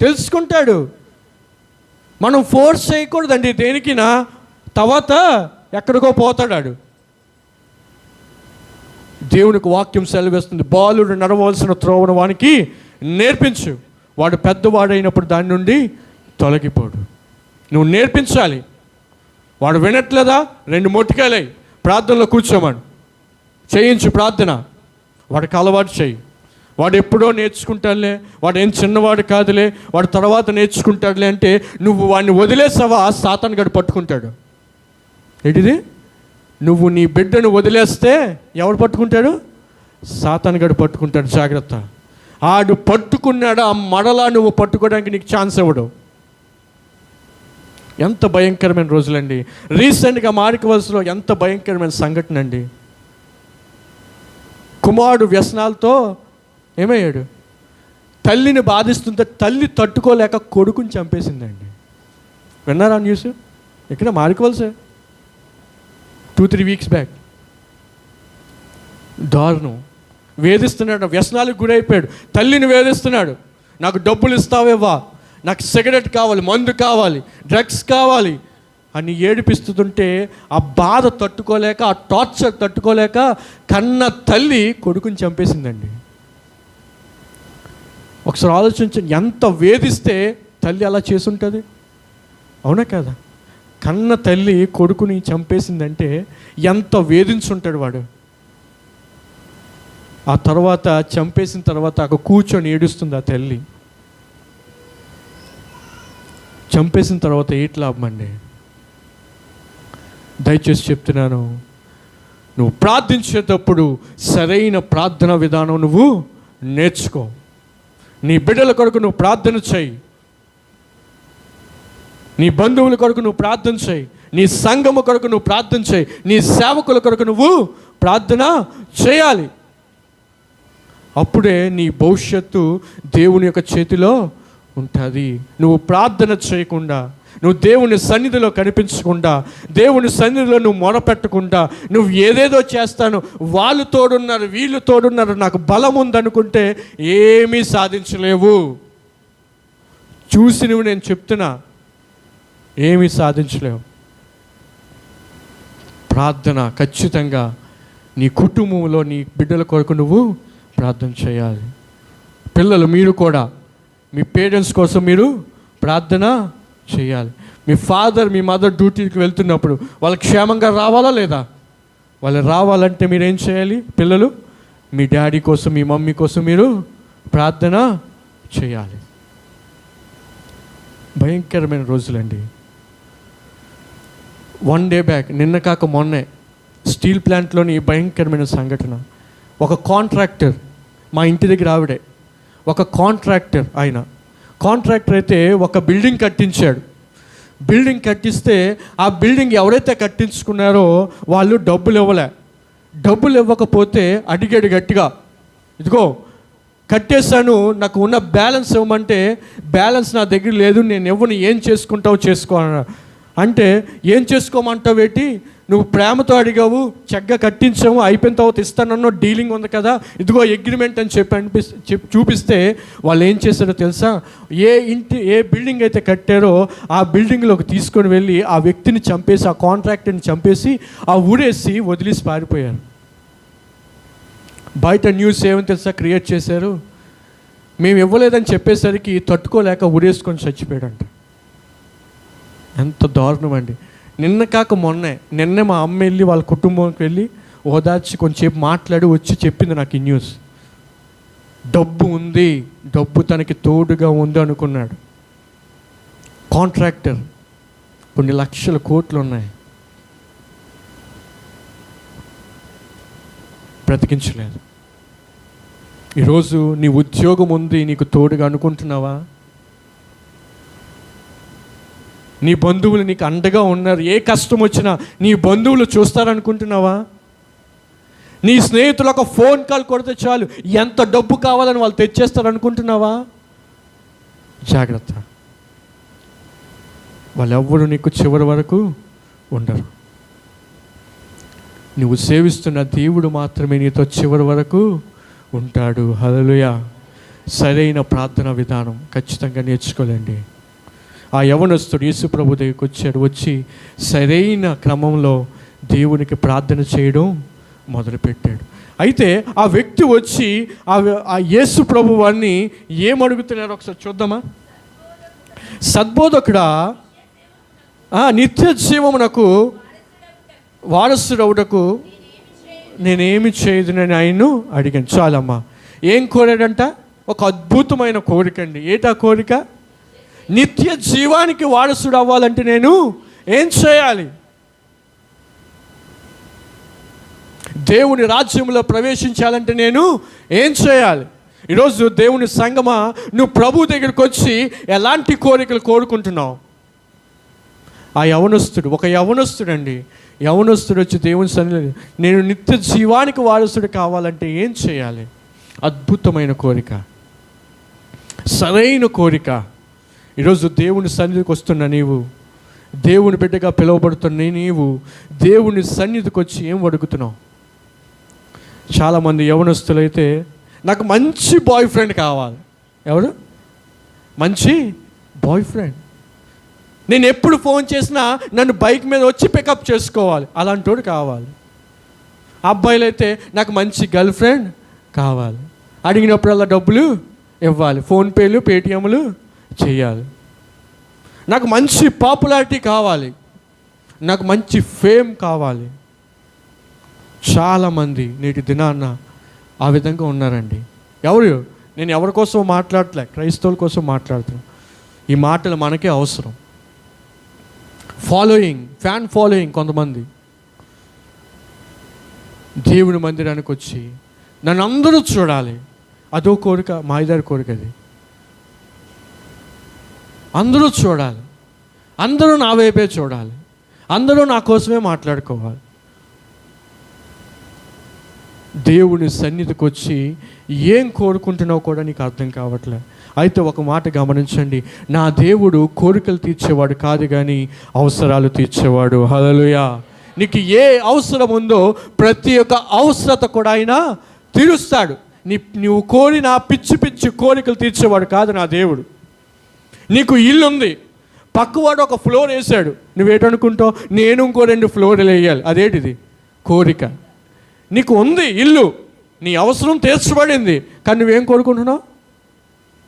తెలుసుకుంటాడు. మనం ఫోర్స్ చేయకూడదండి దేనికినా. తర్వాత ఎక్కడికో పోతాడాడు. దేవునికి వాక్యం సెలవిస్తుంది, బాలుడు నడవలసిన త్రోవను వానికి నేర్పించు, వాడు పెద్దవాడైనప్పుడు దాని నుండి తొలగిపోడు. నువ్వు నేర్పించాలి. వాడు వినట్లేదా? 2 మొట్టికాయలై ప్రార్థనలో కూర్చోమని చేయించు ప్రార్థన. వాడికి అలవాటు చేయి. వాడు ఎప్పుడో నేర్చుకుంటాడులే, వాడు ఏం చిన్నవాడు కాదులే, వాడు తర్వాత నేర్చుకుంటాడులే అంటే నువ్వు వాడిని వదిలేసావా సాతాను గడు పట్టుకుంటాడు. ఏంటిది? నువ్వు నీ బిడ్డను వదిలేస్తే ఎవడు పట్టుకుంటాడు? సాతాను గడు పట్టుకుంటాడు. జాగ్రత్త. ఆడు పట్టుకున్నాడు, ఆ మడలా నువ్వు పట్టుకోవడానికి నీకు ఛాన్స్ ఇవ్వడు. ఎంత భయంకరమైన రోజులండి. రీసెంట్గా మారికవలసలో ఎంత భయంకరమైన సంఘటన అండి. కుమారుడు వ్యసనాలతో ఏమయ్యాడు? తల్లిని బాధిస్తుంటే తల్లి తట్టుకోలేక కొడుకుని చంపేసిందండి. విన్నారా న్యూస్? ఇక్కడ మారికవలసే 2-3 వీక్స్ బ్యాక్. దారుణం. వేధిస్తున్నాడు, వ్యసనాలకు గురైపోయాడు. తల్లిని వేధిస్తున్నాడు. నాకు డబ్బులు ఇస్తావేవా, నాకు సిగరెట్ కావాలి, మందు కావాలి, డ్రగ్స్ కావాలి అని ఏడిపిస్తుంటే ఆ బాధ తట్టుకోలేక, ఆ టార్చర్ తట్టుకోలేక కన్న తల్లి కొడుకుని చంపేసిందండి. ఒకసారి ఆలోచించండి, ఎంత వేధిస్తే తల్లి అలా చేసుంటుంది. అవునా కదా? కన్న తల్లి కొడుకుని చంపేసిందంటే ఎంత వేధించుంటాడు వాడు. ఆ తర్వాత చంపేసిన తర్వాత అక్కడ కూర్చొని ఏడుస్తుంది ఆ తల్లి. చంపేసిన తర్వాత ఏంటి లాభం అండి? దయచేసి చెప్తున్నాను, నువ్వు ప్రార్థించేటప్పుడు సరైన ప్రార్థన విధానం నువ్వు నేర్చుకో. నీ బిడ్డల కొరకు నువ్వు ప్రార్థన చేయి, నీ బంధువుల కొరకు నువ్వు ప్రార్థన చేయి, నీ సంఘము కొరకు నువ్వు ప్రార్థన చేయి, నీ సేవకుల కొరకు నువ్వు ప్రార్థన చేయాలి. అప్పుడే నీ భవిష్యత్తు దేవుని యొక్క చేతిలో ఉంటుంది. నువ్వు ప్రార్థన చేయకుండా, నువ్వు దేవుని సన్నిధిలో కనిపించకుండా, దేవుని సన్నిధిలో నువ్వు మొరపెట్టకుండా, నువ్వు ఏదేదో చేస్తాను, వాళ్ళు తోడున్నారు, వీళ్ళు తోడున్నారు, నాకు బలం ఉందనుకుంటే ఏమీ సాధించలేవు. చూసి నువ్వు నేను చెప్తున్నా, ఏమీ సాధించలేవు. ప్రార్థన ఖచ్చితంగా నీ కుటుంబంలో నీ బిడ్డల కొరకు నువ్వు ప్రార్థన చేయాలి. పిల్లలు మీరు కూడా మీ పేరెంట్స్ కోసం మీరు ప్రార్థన చేయాలి. మీ ఫాదర్ మీ మదర్ డ్యూటీకి వెళ్తున్నప్పుడు వాళ్ళు క్షేమంగా రావాలా లేదా? వాళ్ళు రావాలంటే మీరేం చేయాలి? పిల్లలు మీ డాడీ కోసం, మీ మమ్మీ కోసం మీరు ప్రార్థన చేయాలి. భయంకరమైన రోజులండి. 1 డే బ్యాక్, నిన్న కాక మొన్నే స్టీల్ ప్లాంట్లోని భయంకరమైన సంఘటన. ఒక కాంట్రాక్టర్, మా ఇంటి దగ్గర ఆవిడే, ఒక కాంట్రాక్టర్. ఆయన కాంట్రాక్టర్ అయితే ఒక బిల్డింగ్ కట్టించాడు. బిల్డింగ్ కట్టిస్తే ఆ బిల్డింగ్ ఎవరైతే కట్టించుకున్నారో వాళ్ళు డబ్బులు ఇవ్వకపోతే అడిగాడు గట్టిగా, ఇదిగో కట్టేశాను, నాకు ఉన్న బ్యాలెన్స్ ఇవ్వమంటే బ్యాలెన్స్ నా దగ్గర లేదు, నేను ఇవ్వను, ఏం చేసుకుంటావు చేసుకో అన్నాడు. అంటే ఏం చేసుకోమంటావు ఏంటి, నువ్వు ప్రేమతో అడిగావు, చక్కగా కట్టించాము, అయిపోయిన తర్వాత ఇస్తానన్నో డీలింగ్ ఉంది కదా, ఇదిగో అగ్రిమెంట్ అని చెప్పి చూపిస్తే వాళ్ళు ఏం చేశారో తెలుసా? ఏ బిల్డింగ్ అయితే కట్టారో ఆ బిల్డింగ్లోకి తీసుకొని వెళ్ళి ఆ వ్యక్తిని చంపేసి, ఆ కాంట్రాక్టర్ని చంపేసి ఆ ఊరేసి వదిలేసి పారిపోయారు. బయట న్యూస్ ఏమని తెలుసా క్రియేట్ చేశారు? మేము ఇవ్వలేదని చెప్పేసరికి తట్టుకోలేక ఊరేసుకొని చచ్చిపోయాడంట. ఎంత దారుణం అండి. నిన్న కాక నిన్నే మా అమ్మ వెళ్ళి వాళ్ళ కుటుంబంకి వెళ్ళి ఓదార్చి కొంచెంసేపు మాట్లాడి వచ్చి చెప్పింది నాకు ఈ న్యూస్. డబ్బు ఉంది, డబ్బు తనకి తోడుగా ఉంది అనుకున్నాడు కాంట్రాక్టర్. కొన్ని లక్షల కోట్లు ఉన్నాయి, బ్రతికించలేదు. ఈరోజు నీ ఉద్యోగం ఉంది, నీకు తోడుగా అనుకుంటున్నావా? నీ బంధువులు నీకు అండగా ఉన్నారు, ఏ కష్టం వచ్చినా నీ బంధువులు చూస్తారనుకుంటున్నావా? నీ స్నేహితులు ఒక ఫోన్ కాల్ కొడితే చాలు ఎంత డబ్బు కావాలని వాళ్ళు తెచ్చేస్తారనుకుంటున్నావా? జాగ్రత్త, వాళ్ళెవ్వరూ నీకు చివరి వరకు ఉండరు. నువ్వు సేవిస్తున్న దేవుడు మాత్రమే నీతో చివరి వరకు ఉంటాడు. హల్లెలూయా. సరైన ప్రార్థన విధానం ఖచ్చితంగా నేర్చుకోలేండి. ఆ యవనస్తుడు యేసు ప్రభు దగ్గరికి వచ్చాడు. వచ్చి సరైన క్రమంలో దేవునికి ప్రార్థన చేయడం మొదలుపెట్టాడు. అయితే ఆ వ్యక్తి వచ్చి ఆ యేసు ప్రభు వారిని ఏమడుగుతున్నారో ఒకసారి చూద్దామా? సద్బోధకుడా, నిత్య జీవమునకు వారసుడవుటకు నేనేమి చేయదునని ఆయన్ను అడిగాను. చాలమ్మా. ఏం కోరాడంట? ఒక అద్భుతమైన కోరిక అండి. ఏటా కోరిక? నిత్య జీవానికి వారసుడు అవ్వాలంటే నేను ఏం చేయాలి? దేవుని రాజ్యంలో ప్రవేశించాలంటే నేను ఏం చేయాలి? ఈరోజు దేవుని సంగమా, నువ్వు ప్రభు దగ్గరికి వచ్చి ఎలాంటి కోరికలు కోరుకుంటున్నావు? ఆ ఒక యవనస్తుడు అండి, యవనస్తుడు వచ్చి దేవుని సన్నిధిలో, నేను నిత్య జీవానికి వారసుడు కావాలంటే ఏం చేయాలి? అద్భుతమైన కోరిక, సరైన కోరిక. ఈరోజు దేవుని సన్నిధికి వస్తున్న నీవు, దేవుని బిడ్డగా పిలువబడుతున్న నీవు దేవుని సన్నిధికి వచ్చి ఏం అడుగుతున్నావు? చాలామంది యవనస్తులైతే నాకు మంచి బాయ్ ఫ్రెండ్ కావాలి. ఎవరు? మంచి బాయ్ ఫ్రెండ్. నేను ఎప్పుడు ఫోన్ చేసినా నన్ను బైక్ మీద వచ్చి పికప్ చేసుకోవాలి, అలాంటి వాడు కావాలి. అబ్బాయిలు అయితే నాకు మంచి గర్ల్ ఫ్రెండ్ కావాలి, అడిగినప్పుడల్లా డబ్బులు ఇవ్వాలి, ఫోన్పేలు పేటిఎంలు చేయాలి. నాకు మంచి పాపులారిటీ కావాలి, నాకు మంచి ఫేమ్ కావాలి. చాలామంది నేటి దినాన్న ఆ విధంగా ఉన్నారండి. నేను ఎవరి కోసం మాట్లాడలే, క్రైస్తవుల కోసం మాట్లాడుతున్నాను. ఈ మాటలు మనకే అవసరం. ఫ్యాన్ ఫాలోయింగ్ కొంతమంది దేవుని మందిరానికి వచ్చి నన్ను అందరూ చూడాలి, అదో కోరిక, మాయదారి కోరిక. అది అందరూ చూడాలి, అందరూ నా వైపే చూడాలి, అందరూ నా కోసమే మాట్లాడుకోవాలి. దేవుని సన్నిధికి వచ్చి ఏం కోరుకుంటున్నావు కూడా నీకు అర్థం కావట్లే. అయితే ఒక మాట గమనించండి, నా దేవుడు కోరికలు తీర్చేవాడు కాదు కానీ అవసరాలు తీర్చేవాడు. హల్లెలూయా. నీకు ఏ అవసరం ఉందో ప్రతి ఒక్క అవసరత కూడా ఆయన తీరుస్తాడు. నువ్వు కోరిన పిచ్చి పిచ్చి కోరికలు తీర్చేవాడు కాదు నా దేవుడు. నీకు ఇల్లు ఉంది, పక్కవాడు ఒక ఫ్లోర్ వేసాడు, నువ్వేటనుకుంటావు? నేను ఇంకో 2 ఫ్లోర్లు వేయాలి. అదేంటిది? కోరిక. నీకు ఉంది ఇల్లు, నీ అవసరం తీర్చబడింది, కానీ నువ్వేం కోరుకుంటున్నావు?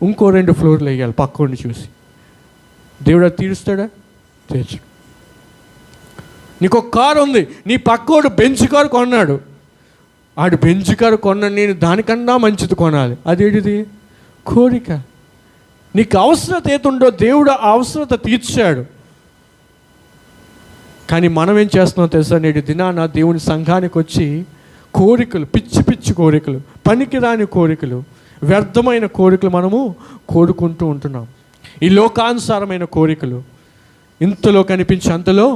ఇంకో 2 ఫ్లోర్లు వేయాలి పక్కవాడిని చూసి. దేవుడు తీరుస్తాడా? తీర్చు. నీకు ఒక కారు ఉంది, నీ పక్కోడు బెంచ్ కారు కొన్నాడు, ఆడు బెంచ్ కారు కొన్నాడు, నేను దానికన్నా మంచిది కొనాలి. అదేంటిది? కోరిక. నీకు అవసరత ఏతుండో దేవుడు ఆ అవసరత తీర్చాడు. కానీ మనం ఏం చేస్తున్నాం తెలుసా? నేటి దినాన దేవుని సంఘానికి వచ్చి కోరికలు, పిచ్చి పిచ్చి కోరికలు, పనికిరాని కోరికలు, వ్యర్థమైన కోరికలు మనము కోరుకుంటూ ఉంటున్నాం. ఈ లోకానుసారమైన కోరికలు, ఇంతలో కనిపించే అంతలో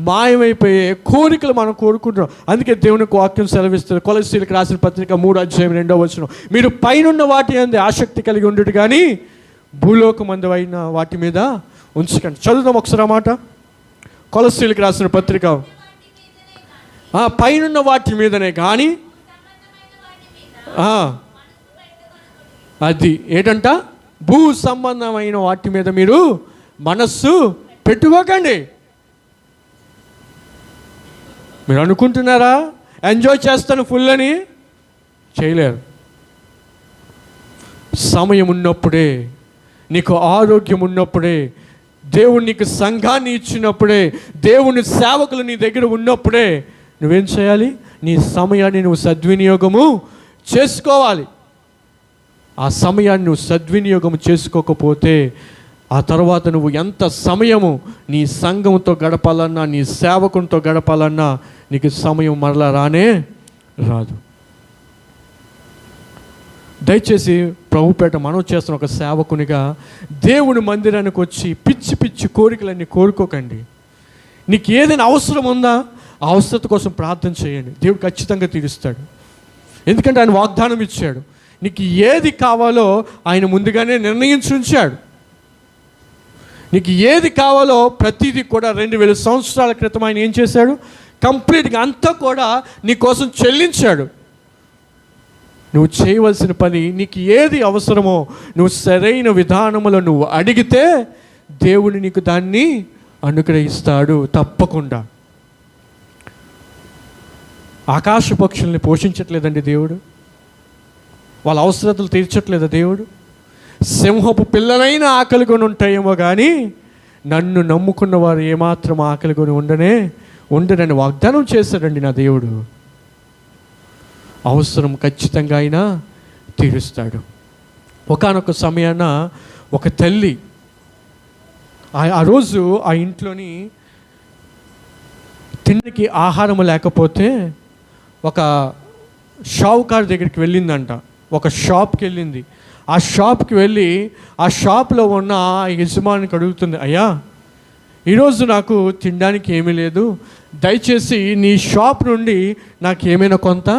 మాయమైపోయే కోరికలు మనం కోరుకుంటున్నాం. అందుకే దేవునికి వాక్యం సెలవిస్తుంది. కొలస్సీలకు రాసిన పత్రిక 3:2 మీరు పైనున్న వాటి అందు ఆసక్తి కలిగి ఉండడు కానీ భూలోకమందు అయిన వాటి మీద ఉంచకండి. చదువుదాం ఒకసారి ఆ మాట. కొలస్సీలకు రాసిన పత్రిక, పైనున్న వాటి మీదనే కానీ అది ఏంటంట, భూ సంబంధమైన వాటి మీద మీరు మనస్సు పెట్టుకోకండి. మీరు అనుకుంటున్నారా ఎంజాయ్ చేస్తాను ఫుల్ అని? చేయలేరు. సమయం ఉన్నప్పుడే, నీకు ఆరోగ్యం ఉన్నప్పుడే, దేవుడు నీకు సంఘాన్ని ఇచ్చినప్పుడే, దేవుని సేవకులు నీ దగ్గర ఉన్నప్పుడే నువ్వేం చేయాలి? నీ సమయాన్ని నువ్వు సద్వినియోగము చేసుకోవాలి. ఆ సమయాన్ని నువ్వు సద్వినియోగం చేసుకోకపోతే ఆ తర్వాత నువ్వు ఎంత సమయము నీ సంఘంతో గడపాలన్నా, నీ సేవకునితో గడపాలన్నా నీకు సమయం మరలా రానే రాదు. దయచేసి ప్రభుపేట మనం చేస్తున్న ఒక సేవకునిగా దేవుని మందిరానికి వచ్చి పిచ్చి పిచ్చి కోరికలన్నీ కోరుకోకండి. నీకు ఏదైనా అవసరం ఉందా, ఆ అవసరత కోసం ప్రార్థన చేయండి. దేవుడు ఖచ్చితంగా తీరుస్తాడు. ఎందుకంటే ఆయన వాగ్దానం ఇచ్చాడు. నీకు ఏది కావాలో ఆయన ముందుగానే నిర్ణయించి ఉంచాడు. నీకు ఏది కావాలో ప్రతిదీ కూడా 2000 సంవత్సరాల క్రితం ఆయన ఏం చేశాడు? కంప్లీట్గా అంతా కూడా నీ కోసం చెల్లించాడు. నువ్వు చేయవలసిన పని, నీకు ఏది అవసరమో నువ్వు సరైన విధానంలో నువ్వు అడిగితే దేవుడు నీకు దాన్ని అనుగ్రహిస్తాడు తప్పకుండా. ఆకాశ పక్షుల్ని పోషించట్లేదండి దేవుడు? వాళ్ళ అవసరతలు తీర్చట్లేదా దేవుడు? సింహపు పిల్లలైన ఆకలి కొని ఉంటాయేమో కానీ నన్ను నమ్ముకున్న వారు ఏమాత్రం ఆకలి కొని ఉండరని వాగ్దానం చేశాడండి నా దేవుడు. అవసరం ఖచ్చితంగా ఆయన తీరుస్తాడు. ఒకానొక సమయాన ఒక తల్లి ఆ రోజు ఆ ఇంట్లోని తిండికి ఆహారం లేకపోతే ఒక షావుకారు దగ్గరికి వెళ్ళిందంట. ఒక షాప్కి వెళ్ళింది. ఆ షాప్కి వెళ్ళి ఆ షాప్లో ఉన్న యజమానికి అడుగుతుంది, అయ్యా ఈరోజు నాకు తినడానికి ఏమీ లేదు, దయచేసి నీ షాప్ నుండి నాకు ఏమైనా కొంత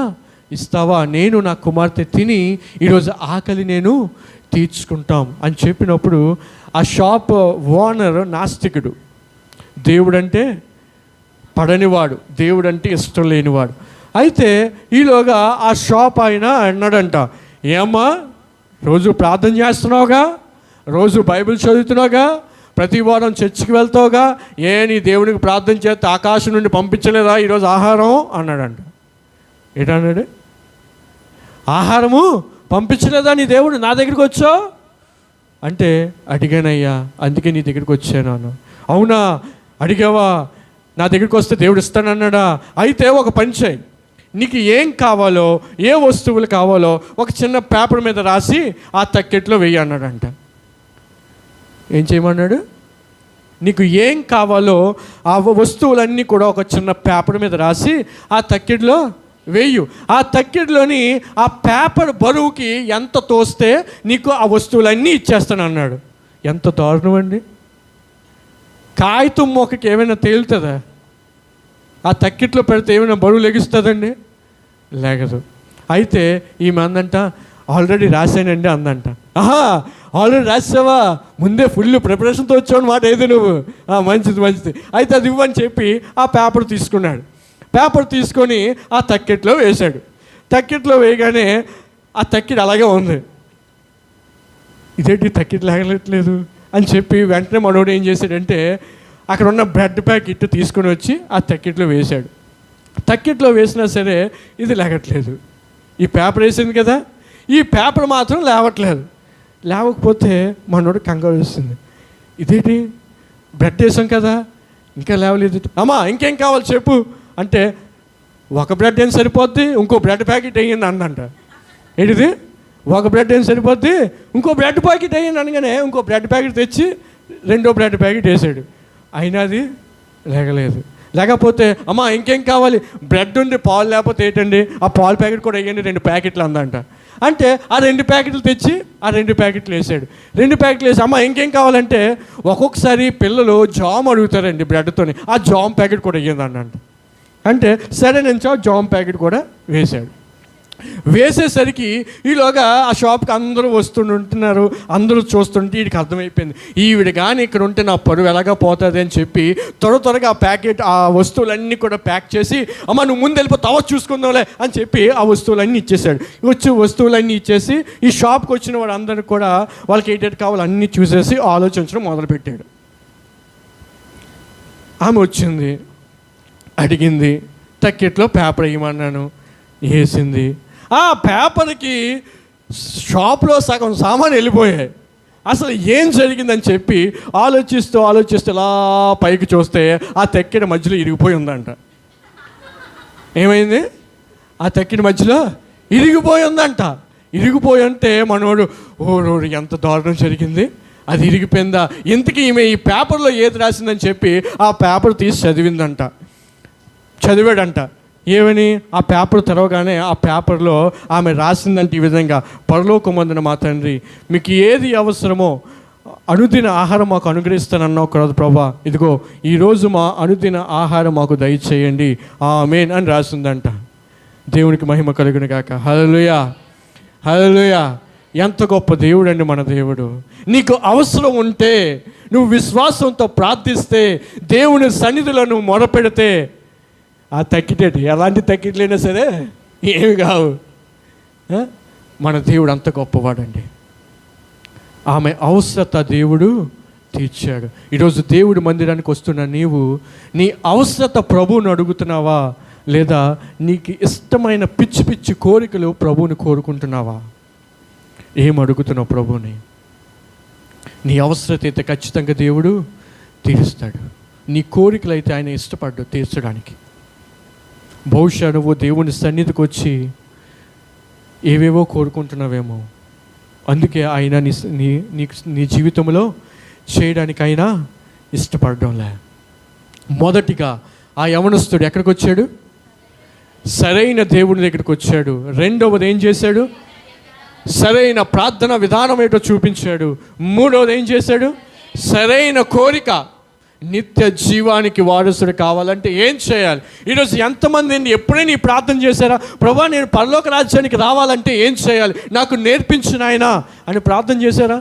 ఇస్తావా? నేను నా కుమార్తె తిని ఈరోజు ఆకలి నేను తీర్చుకుంటాం అని చెప్పినప్పుడు ఆ షాప్ ఓనర్ నాస్తికుడు, దేవుడంటే పడనివాడు, దేవుడంటే ఇష్టం లేనివాడు. అయితే ఈలోగా ఆ షాప్ ఆయన అన్నాడంట, ఏమ్మా రోజు ప్రార్థన చేస్తున్నావుగా, రోజు బైబిల్ చదువుతున్నావుగా, ప్రతి వారం చర్చికి వెళ్తావుగా, నీ దేవునికి ప్రార్థన చేస్తే ఆకాశం నుండి పంపించలేదా ఈరోజు ఆహారం అన్నాడంట. ఏంటన్నాడు? ఆహారము పంపించలేదా నీ దేవుడు నా దగ్గరికి వచ్చావు అంటే, అడిగానయ్యా అందుకే నీ దగ్గరికి వచ్చాను అన్న. అవునా, అడిగావా? నా దగ్గరికి వస్తే దేవుడు ఇస్తానన్నాడా? అయితే ఒక పని చేయి, నీకు ఏం కావాలో, ఏ వస్తువులు కావాలో ఒక చిన్న పేపర్ మీద రాసి ఆ తక్కెట్లో వెయ్యి అన్నాడంట. ఏం చేయమన్నాడు? నీకు ఏం కావాలో ఆ వస్తువులన్నీ కూడా ఒక చిన్న పేపర్ మీద రాసి ఆ తక్కెట్లో వేయు. ఆ తక్కెట్లోని ఆ పేపర్ బరువుకి ఎంత తోస్తే నీకు ఆ వస్తువులన్నీ ఇచ్చేస్తాను అన్నాడు. ఎంత దారుణం అండి! కాగితం మొక్కకి ఏమైనా తేలుతుందా? ఆ తక్కెట్లో పెడితే ఏమైనా బరువు లెగిస్తుందండి? లేగదు. అయితే ఈమె అందంట, ఆల్రెడీ రాశానండి అందంట. ఆల్రెడీ రాసావా? ముందే ఫుల్ ప్రిపరేషన్తో వచ్చావు మాట ఏది నువ్వు? మంచిది మంచిది, అయితే అది ఇవ్వని చెప్పి ఆ పేపర్ తీసుకున్నాడు. పేపర్ తీసుకొని ఆ తక్కెట్లో వేశాడు. తక్కెట్లో వేయగానే ఆ తక్కెట్ అలాగే ఉంది. ఇదేంటి తక్కెట్ లేగట్లేదు అని చెప్పి వెంటనే మనోడు ఏం చేశాడంటే అక్కడ ఉన్న బ్రెడ్ ప్యాకెట్ తీసుకొని వచ్చి ఆ తక్కెట్లో వేశాడు. తక్కెట్లో వేసినా సరే ఇది లేగట్లేదు. ఈ పేపర్ వేసింది కదా, ఈ పేపర్ మాత్రం లేవట్లేదు. లేవకపోతే మనోడు కంగారు వేస్తుంది, ఇదేంటి బ్రెడ్ వేసాం కదా ఇంకా లేవలేదు, అమ్మా ఇంకేం కావాలి చెప్పు అంటే, ఒక బ్రెడ్ ఏం సరిపోద్ది, ఇంకో బ్రెడ్ ప్యాకెట్ వేయండి అందంట. ఏంటిది? ఒక బ్రెడ్ ఏం సరిపోద్ది, ఇంకో బ్రెడ్ ప్యాకెట్ వేయండి అనగానే ఇంకో బ్రెడ్ ప్యాకెట్ తెచ్చి రెండో బ్రెడ్ ప్యాకెట్ వేసాడు. అయినా అది లేగలేదు. లేకపోతే అమ్మ ఇంకేం కావాలి, బ్రెడ్ ఉంది, పాలు లేకపోతే ఏంటండి, ఆ పాలు ప్యాకెట్ కూడా వేయండి, 2 ప్యాకెట్లు అందంట. అంటే ఆ 2 ప్యాకెట్లు తెచ్చి ఆ 2 ప్యాకెట్లు వేసాడు. 2 ప్యాకెట్లు వేసి అమ్మ ఇంకేం కావాలంటే ఒక్కొక్కసారి పిల్లలు జామ్ అడుగుతారండి బ్రెడ్తోని, ఆ జామ్ ప్యాకెట్ కూడా వేయండి అంటే సరే నేను జామ్ ప్యాకెట్ కూడా వేశాడు. వేసేసరికి ఈలోగా ఆ షాప్కి అందరూ వస్తుంటున్నారు, అందరూ చూస్తుంటే వీడికి అర్థమైపోయింది, ఈవిడ కానీ ఇక్కడ ఉంటే నా పరువు ఎలాగా పోతుంది అని చెప్పి త్వరగా ఆ ప్యాకెట్ ఆ వస్తువులన్నీ కూడా ప్యాక్ చేసి అమ్మ నువ్వు ముందు వెళ్ళిపో తర్వాత చూసుకుందాంలే అని చెప్పి ఆ వస్తువులన్నీ ఇచ్చేసాడు. వస్తువులన్నీ ఇచ్చేసి ఈ షాప్కి వచ్చిన వాడు అందరూ కూడా వాళ్ళకి ఏంటంటే కావాలి అన్నీ చూసేసి ఆలోచించడం మొదలుపెట్టాడు. ఆమె వచ్చింది, అడిగింది, తక్కెట్లో పేపర్ వేయమన్నాను, వేసింది. ఆ పేపర్కి షాప్లో సగం సామాన్ వెళ్ళిపోయాయి. అసలు ఏం జరిగిందని చెప్పి ఆలోచిస్తూ ఇలా పైకి చూస్తే ఆ తెక్కిన మధ్యలో ఇరిగిపోయి ఉందంట. ఏమైంది? ఆ తెక్కిన మధ్యలో ఇరిగిపోయి ఉందంట. ఇరిగిపోయి అంటే మనోడు ఓ ఎంత దారుణం జరిగింది, అది ఇరిగిపోయిందా, ఇంతకీ ఈమె ఈ పేపర్లో ఏది రాసిందని చెప్పి ఆ పేపర్ తీసి చదివాడంట. ఏమని? ఆ పేపర్ తెరవగానే ఆ పేపర్లో ఆమె రాసిందంటే ఈ విధంగా, పరలోకమందున మా తండ్రి, మీకు ఏది అవసరమో అనుదిన ఆహారం మాకు అనుగ్రహిస్తానన్నావు కదా ప్రభా, ఇదిగో ఈరోజు మా అనుదిన ఆహారం మాకు దయచేయండి, ఆమేన్ అని రాసిందంట. దేవునికి మహిమ కలుగును గాక. హల్లెలూయా, హల్లెలూయా. ఎంత గొప్ప దేవుడు అండి మన దేవుడు. నీకు అవసరం ఉంటే నువ్వు విశ్వాసంతో ప్రార్థిస్తే, దేవుని సన్నిధిలో నువ్వు మొరపెడితే ఆ తక్కిటేటి ఎలాంటి తక్కిట్లైనా సరే ఏమి కావు. మన దేవుడు అంత గొప్పవాడండి. ఆమె అవసరత దేవుడు తీర్చాడు. ఈరోజు దేవుడి మందిరానికి వస్తున్న నీవు నీ అవసరత ప్రభువుని అడుగుతున్నావా, లేదా నీకు ఇష్టమైన పిచ్చి పిచ్చి కోరికలు ప్రభువుని కోరుకుంటున్నావా? ఏం అడుగుతున్నావు ప్రభువుని? నీ అవసరత అయితే ఖచ్చితంగా దేవుడు తీరుస్తాడు. నీ కోరికలు అయితే ఆయన ఇష్టపడ్డు తీర్చడానికి. బహుశా నువ్వు దేవుని సన్నిధికి వచ్చి ఏవేవో కోరుకుంటున్నావేమో, అందుకే ఆయన నీ జీవితంలో చేయడానికి ఆయన ఇష్టపడడంలే. మొదటిగా ఆ యవనస్తుడు ఎక్కడికి వచ్చాడు? సరైన దేవుని దగ్గరికి వచ్చాడు. రెండవది ఏం చేశాడు? సరైన ప్రార్థన విధానం ఏంటో చూపించాడు. మూడవది ఏం చేశాడు? సరైన కోరిక, నిత్య జీవానికి వారసుడు కావాలంటే ఏం చేయాలి? ఈరోజు ఎంతమంది ఎప్పుడైనా ఈ ప్రార్థన చేశారా? ప్రభా నేను పరలోక రాజ్యానికి రావాలంటే ఏం చేయాలి, నాకు నేర్పించు నాయనా అని ప్రార్థన చేశారా?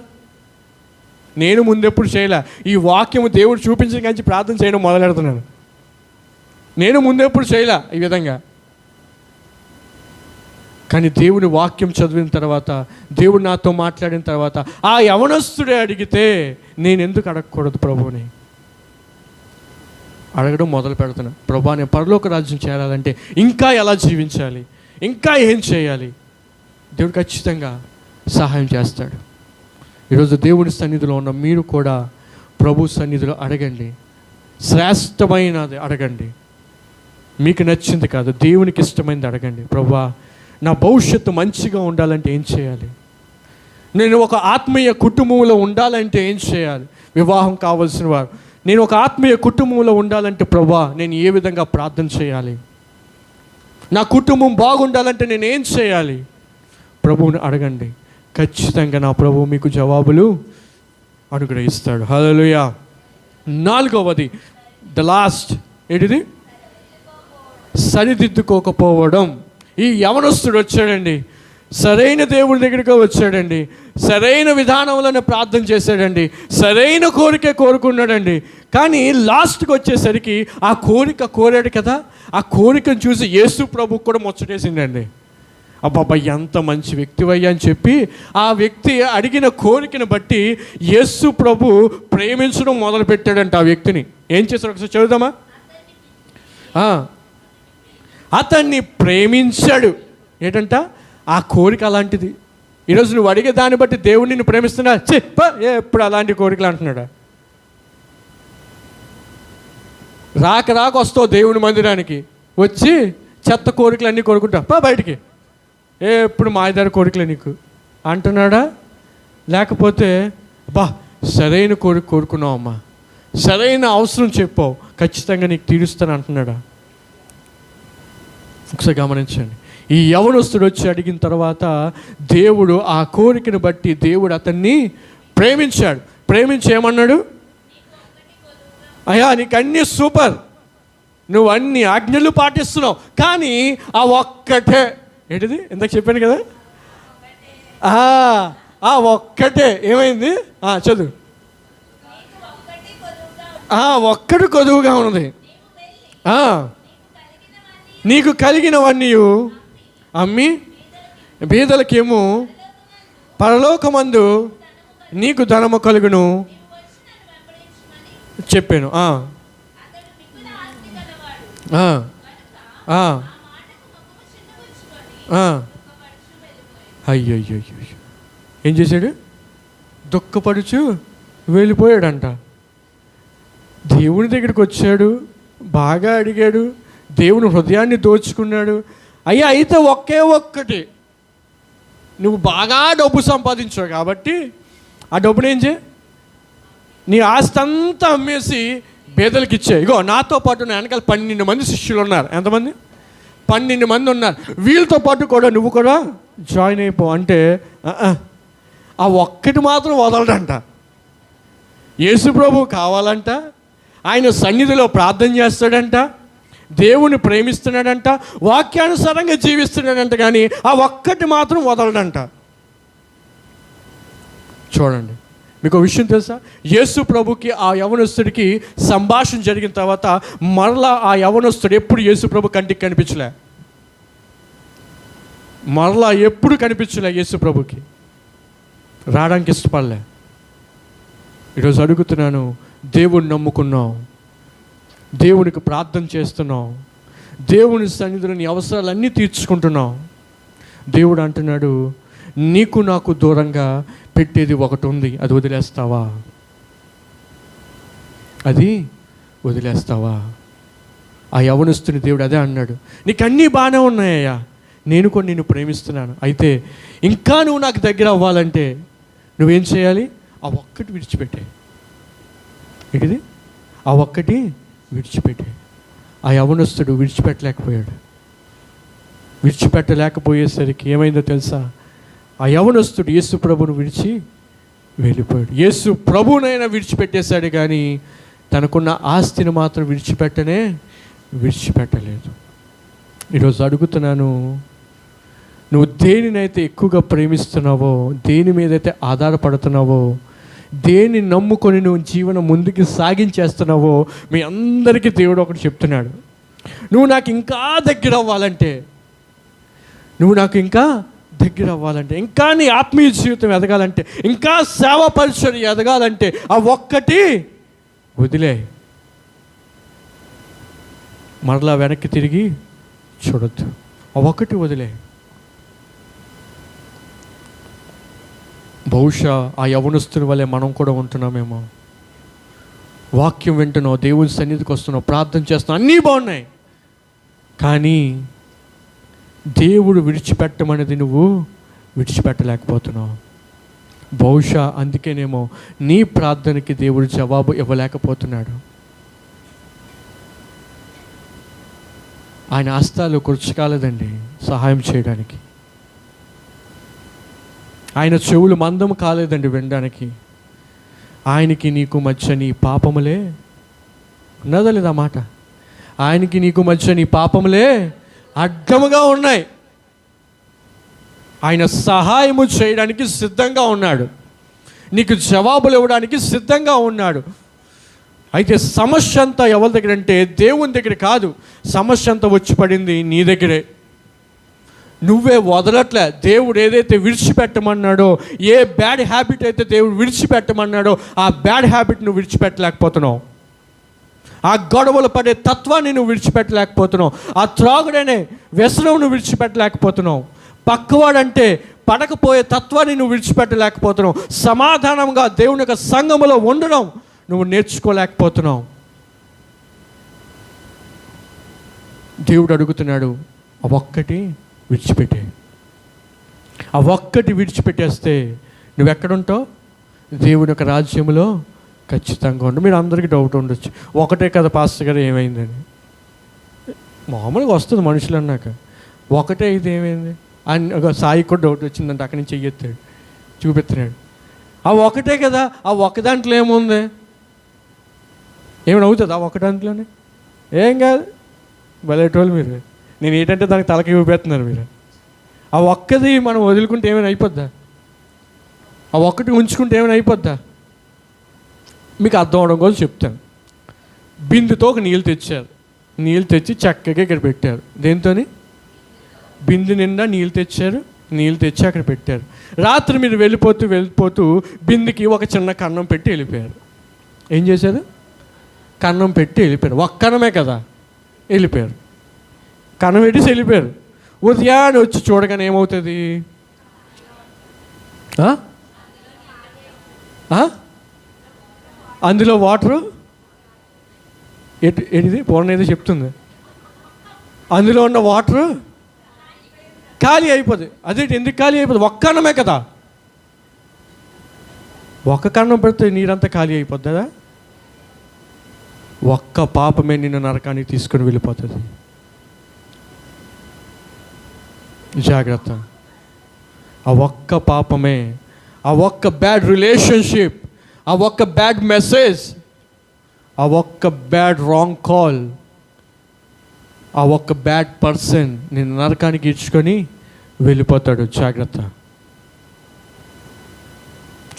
నేను ముందెప్పుడు చేయలే. ఈ వాక్యము దేవుడు చూపించిన కానీ ప్రార్థన చేయడం మొదలెడుతున్నాను. నేను ముందెప్పుడు చేయలే ఈ విధంగా. కానీ దేవుని వాక్యం చదివిన తర్వాత, దేవుడు నాతో మాట్లాడిన తర్వాత ఆ యవనస్తుడే అడిగితే నేను ఎందుకు అడగకూడదు ప్రభువుని? అడగడం మొదలు పెడుతున్నా. ప్రభా నేను పరలోక రాజ్యం చేరాలంటే ఇంకా ఎలా జీవించాలి, ఇంకా ఏం చేయాలి? దేవుడు ఖచ్చితంగా సహాయం చేస్తాడు. ఈరోజు దేవుని సన్నిధిలో ఉన్న మీరు కూడా ప్రభు సన్నిధిలో అడగండి. శ్రేష్టమైనది అడగండి, మీకు నచ్చింది కాదు, దేవునికి ఇష్టమైనది అడగండి. ప్రభా నా భవిష్యత్తు మంచిగా ఉండాలంటే ఏం చేయాలి? నేను ఒక ఆత్మీయ కుటుంబంలో ఉండాలంటే ఏం చేయాలి? వివాహం కావాల్సిన వారు, నేను ఒక ఆత్మీయ కుటుంబంలో ఉండాలంటే ప్రభా నేను ఏ విధంగా ప్రార్థన చేయాలి? నా కుటుంబం బాగుండాలంటే నేను ఏం చేయాలి? ప్రభువుని అడగండి. ఖచ్చితంగా నా ప్రభువు మీకు జవాబులు అనుగ్రహిస్తాడు. హల్లెలూయా. నాలుగవది, ద లాస్ట్ ఏంటిది? సరిదిద్దుకోకపోవడం. ఈ యవనస్తుడు వచ్చాడండి, సరైన దేవుడి దగ్గరికి వచ్చాడండి, సరైన విధానంలోనే ప్రార్థన చేశాడండి, సరైన కోరిక కోరుకున్నాడండి. కానీ లాస్ట్కి వచ్చేసరికి ఆ కోరిక కోరాడు కదా, ఆ కోరికను చూసి యేసు ప్రభు కూడా ముచ్చటేసిందండి. అబ్బాబ్బా ఎంత మంచి వ్యక్తివయ్యా అని చెప్పి ఆ వ్యక్తి అడిగిన కోరికను బట్టి యేసు ప్రభు ప్రేమించడం మొదలుపెట్టాడంట. ఆ వ్యక్తిని ఏం చేశాడు ఒకసారి చదువుదామా? అతన్ని ప్రేమించాడు. ఏంటంట? ఆ కోరిక అలాంటిది. ఈరోజు నువ్వు అడిగే దాన్ని బట్టి దేవుడు నిన్ను ప్రేమిస్తున్నా? ఎప్పుడు అలాంటి కోరికలు అంటున్నాడా? రాక వస్తావు దేవుని మందిరానికి, వచ్చి చెత్త కోరికలు అన్నీ కోరుకుంటా బయటికి, ఎప్పుడు మాయదారి కోరికలే నీకు అంటున్నాడా? లేకపోతే బా సరైన కోరిక కోరుకున్నావు అమ్మా, సరైన అవసరం చెప్పావు, ఖచ్చితంగా నీకు తీరుస్తాను అంటున్నాడా? ఒకసారి గమనించండి. ఈ యవనస్తుడు వచ్చి అడిగిన తర్వాత దేవుడు ఆ కోరికను బట్టి దేవుడు అతన్ని ప్రేమించాడు. ప్రేమించి ఏమన్నాడు? అయ్యా, నీకు అన్నీ సూపర్, నువ్వు అన్ని ఆజ్ఞలు పాటిస్తున్నావు, కానీ ఆ ఒక్కటే ఏంటిది ఇందాక చెప్పాను కదా, ఆ ఒక్కటే ఏమైంది? చదువు. ఒక్కటి కొదువుగా ఉన్నది. నీకు కలిగినవన్నీ అమ్మి బీదలకేమో పరలోకమందు నీకు ధనము కలుగును చెప్పాను. అయ్యో ఏం చేశాడు? దుఃఖపడుచు వెళ్ళిపోయాడంట. దేవుని దగ్గరికి వచ్చాడు, బాగా అడిగాడు, దేవుని హృదయాన్ని దోచుకున్నాడు. అయ్యా, అయితే ఒకే ఒక్కటి, నువ్వు బాగా డబ్బు సంపాదించావు కాబట్టి ఆ డబ్బుని ఏం చేయి, నీ ఆస్తి అంతా అమ్మేసి పేదలకు ఇచ్చే. ఇగో నాతో పాటు నా వెనకాల 12 మంది శిష్యులు ఉన్నారు. ఎంతమంది? 12 మంది ఉన్నారు. వీళ్ళతో పాటు కూడా నువ్వు కూడా జాయిన్ అయిపో అంటే ఆ ఒక్కటి మాత్రం వదలడంట. యేసు ప్రభు కావాలంట, ఆయన సన్నిధిలో ప్రార్థన చేస్తాడంట, దేవుని ప్రేమిస్తున్నాడంట, వాక్యానుసారంగా జీవిస్తున్నాడంట, కానీ ఆ ఒక్కటి మాత్రం వదలడంట. చూడండి, మీకు విషయం తెలుసా? యేసు ప్రభుకి ఆ యవనస్తుడికి సంభాషణ జరిగిన తర్వాత మరలా ఆ యవనస్తుడు ఎప్పుడు యేసు ప్రభు కంటికి కనిపించలే. మరలా ఎప్పుడు కనిపించలే యేసు ప్రభుకి, రావడానికి ఇష్టపడలే. ఈరోజు అడుగుతున్నాను, దేవుని నమ్ముకున్నావు, దేవునికి ప్రార్థన చేస్తున్నావు, దేవుని సన్నిధిలో నీ అవసరాలన్నీ తీర్చుకుంటున్నావు. దేవుడు అంటున్నాడు, నీకు నాకు దూరంగా పెట్టేది ఒకటి ఉంది, అది వదిలేస్తావా? అది వదిలేస్తావా? ఆ యవనస్తుని దేవుడు అదే అన్నాడు, నీకు అన్నీ బాగానే ఉన్నాయ్యా, నేను కూడా నిన్ను ప్రేమిస్తున్నాను, అయితే ఇంకా నువ్వు నాకు దగ్గర అవ్వాలంటే నువ్వేం చేయాలి? ఆ ఒక్కటి విడిచిపెట్టే. ఏంటిది? ఆ ఒక్కటి విడిచిపెట్టే. ఆ యవనస్తుడు విడిచిపెట్టలేకపోయాడు. విడిచిపెట్టలేకపోయేసరికి ఏమైందో తెలుసా? ఆ యవనస్తుడు యేసు ప్రభువును విడిచి వెళ్ళిపోయాడు. యేసు ప్రభువునైనా విడిచిపెట్టేశాడు, కానీ తనకున్న ఆస్తిని మాత్రం విడిచిపెట్టలేదు. ఈరోజు అడుగుతున్నాను, నువ్వు దేనినైతే ఎక్కువగా ప్రేమిస్తున్నావో, దేని మీదైతే ఆధారపడుతున్నావో, దేన్ని నమ్ముకొని నువ్వు జీవనం ముందుకు సాగించేస్తున్నావో, మీ అందరికీ దేవుడు ఒకటి చెప్తున్నాడు, నువ్వు నాకు ఇంకా దగ్గర అవ్వాలంటే, ఇంకా నీ ఆత్మీయ జీవితం ఎదగాలంటే, ఇంకా సేవా పరిచర్య ఎదగాలంటే ఆ ఒక్కటి వదిలే. మరలా వెనక్కి తిరిగి చూడొద్దు. ఆ ఒక్కటి వదిలే. బహుశా ఆ యవనస్తుని వల్లే మనం కూడా ఉంటున్నామేమో. వాక్యం వింటున్నావు, దేవుని సన్నిధికి వస్తున్నావు, ప్రార్థన చేస్తున్నావు, అన్నీ బాగున్నాయి, కానీ దేవుడు విడిచిపెట్టమనేది నువ్వు విడిచిపెట్టలేకపోతున్నావు. బహుశా అందుకేనేమో నీ ప్రార్థనకి దేవుడు జవాబు ఇవ్వలేకపోతున్నాడు. ఆయన హస్తాలు కుర్చకాలేదండి సహాయం చేయడానికి. ఆయన చెవులు మందం కాలేదండి వినడానికి. ఆయనకి నీకు మధ్య నీ పాపములే ఉన్నదా లేదా మాట? ఆయనకి నీకు మధ్య నీ పాపములే అడ్డముగా ఉన్నాయి. ఆయన సహాయము చేయడానికి సిద్ధంగా ఉన్నాడు, నీకు జవాబులు ఇవ్వడానికి సిద్ధంగా ఉన్నాడు. అయితే సమస్య అంతా ఎవరి దగ్గర అంటే దేవుని దగ్గర కాదు. సమస్య అంతా వచ్చి పడింది నీ దగ్గరే. నువ్వే వదలట్లే. దేవుడు ఏదైతే విడిచిపెట్టమన్నాడో, ఏ బ్యాడ్ హ్యాబిట్ అయితే దేవుడు విడిచిపెట్టమన్నాడో ఆ బ్యాడ్ హ్యాబిట్ నువ్వు విడిచిపెట్టలేకపోతున్నావు. ఆ గొడవలు పడే తత్వాన్ని నువ్వు విడిచిపెట్టలేకపోతున్నావు. ఆ త్రాగుడనే వ్యసనం నువ్వు విడిచిపెట్టలేకపోతున్నావు. పక్కవాడంటే పడకపోయే తత్వాన్ని నువ్వు విడిచిపెట్టలేకపోతున్నావు. సమాధానంగా దేవుని యొక్క సంఘములో ఉండడం నువ్వు నేర్చుకోలేకపోతున్నావు. దేవుడు అడుగుతున్నాడు, ఆ ఒక్కటి విడిచిపెట్టే. ఆ ఒక్కటి విడిచిపెట్టేస్తే నువ్వెక్కడుంటావు? దేవుని యొక్క రాజ్యంలో ఖచ్చితంగా ఉండు. మీరు అందరికీ డౌట్ ఉండొచ్చు, ఒకటే కదా పాస్టర్ గారు ఏమైందని. మామూలుగా వస్తుంది మనుషులు అన్నాక. ఒకటే ఇది ఏమైంది అని సాయి కూడా డౌట్ వచ్చిందంటే అక్కడి నుంచి చెయ్యెత్తాడు, చూపెత్తున్నాడు. ఆ ఒకటే కదా, ఆ ఒక దాంట్లో ఏముంది, ఏమైనా అవుతుంది ఆ ఒక దాంట్లోనే? ఏం కాదు, భలేటోళ్ళు మీరు. నేను ఏంటంటే దానికి తలకి చూపెడుతున్నారు మీరు. ఆ ఒక్కది మనం వదులుకుంటే ఏమైనా అయిపోద్దా? ఆ ఒక్కటి ఉంచుకుంటే ఏమైనా అయిపోద్దా? మీకు అర్థం అవడం కోసం చెప్తాను. బిందుతో ఒక నీళ్ళు తెచ్చారు, నీళ్ళు తెచ్చి చక్కగా ఇక్కడ పెట్టారు. దేంతోని? బిందు నిండా నీళ్ళు తెచ్చారు, నీళ్ళు తెచ్చి అక్కడ పెట్టారు. రాత్రి మీరు వెళ్ళిపోతూ బిందుకి ఒక చిన్న కన్నం పెట్టి వెళ్ళిపోయారు. ఏం చేశారు? కన్నం పెట్టి వెళ్ళిపోయారు. ఒక్క కన్నమే కదా, వెళ్ళిపోయారు. కన్నం పెట్టేసి వెళ్ళిపోయారు. ఉదయాన్నే వచ్చి చూడగానే ఏమవుతుంది? అందులో వాటరు ఎడిది పూర్ణ ఏదో చెప్తుంది, అందులో ఉన్న వాటరు ఖాళీ అయిపోతుంది. అదే ఎందుకు ఖాళీ అయిపోతుంది? ఒక్క కన్నమే కదా, ఒక్క కన్నం పెడితే నీరంతా ఖాళీ అయిపోద్దా? ఒక్క పాపమే నిన్ను నరకానికి తీసుకొని వెళ్ళిపోతుంది. జాగ్రత్త. ఆ ఒక్క పాపమే, ఆ ఒక్క బ్యాడ్ రిలేషన్షిప్, ఆ ఒక్క బ్యాడ్ మెసేజ్, ఆ ఒక్క బ్యాడ్ రాంగ్ కాల్, ఆ ఒక్క బ్యాడ్ పర్సన్ నేను నరకానికి ఇచ్చుకొని వెళ్ళిపోతాడు. జాగ్రత్త.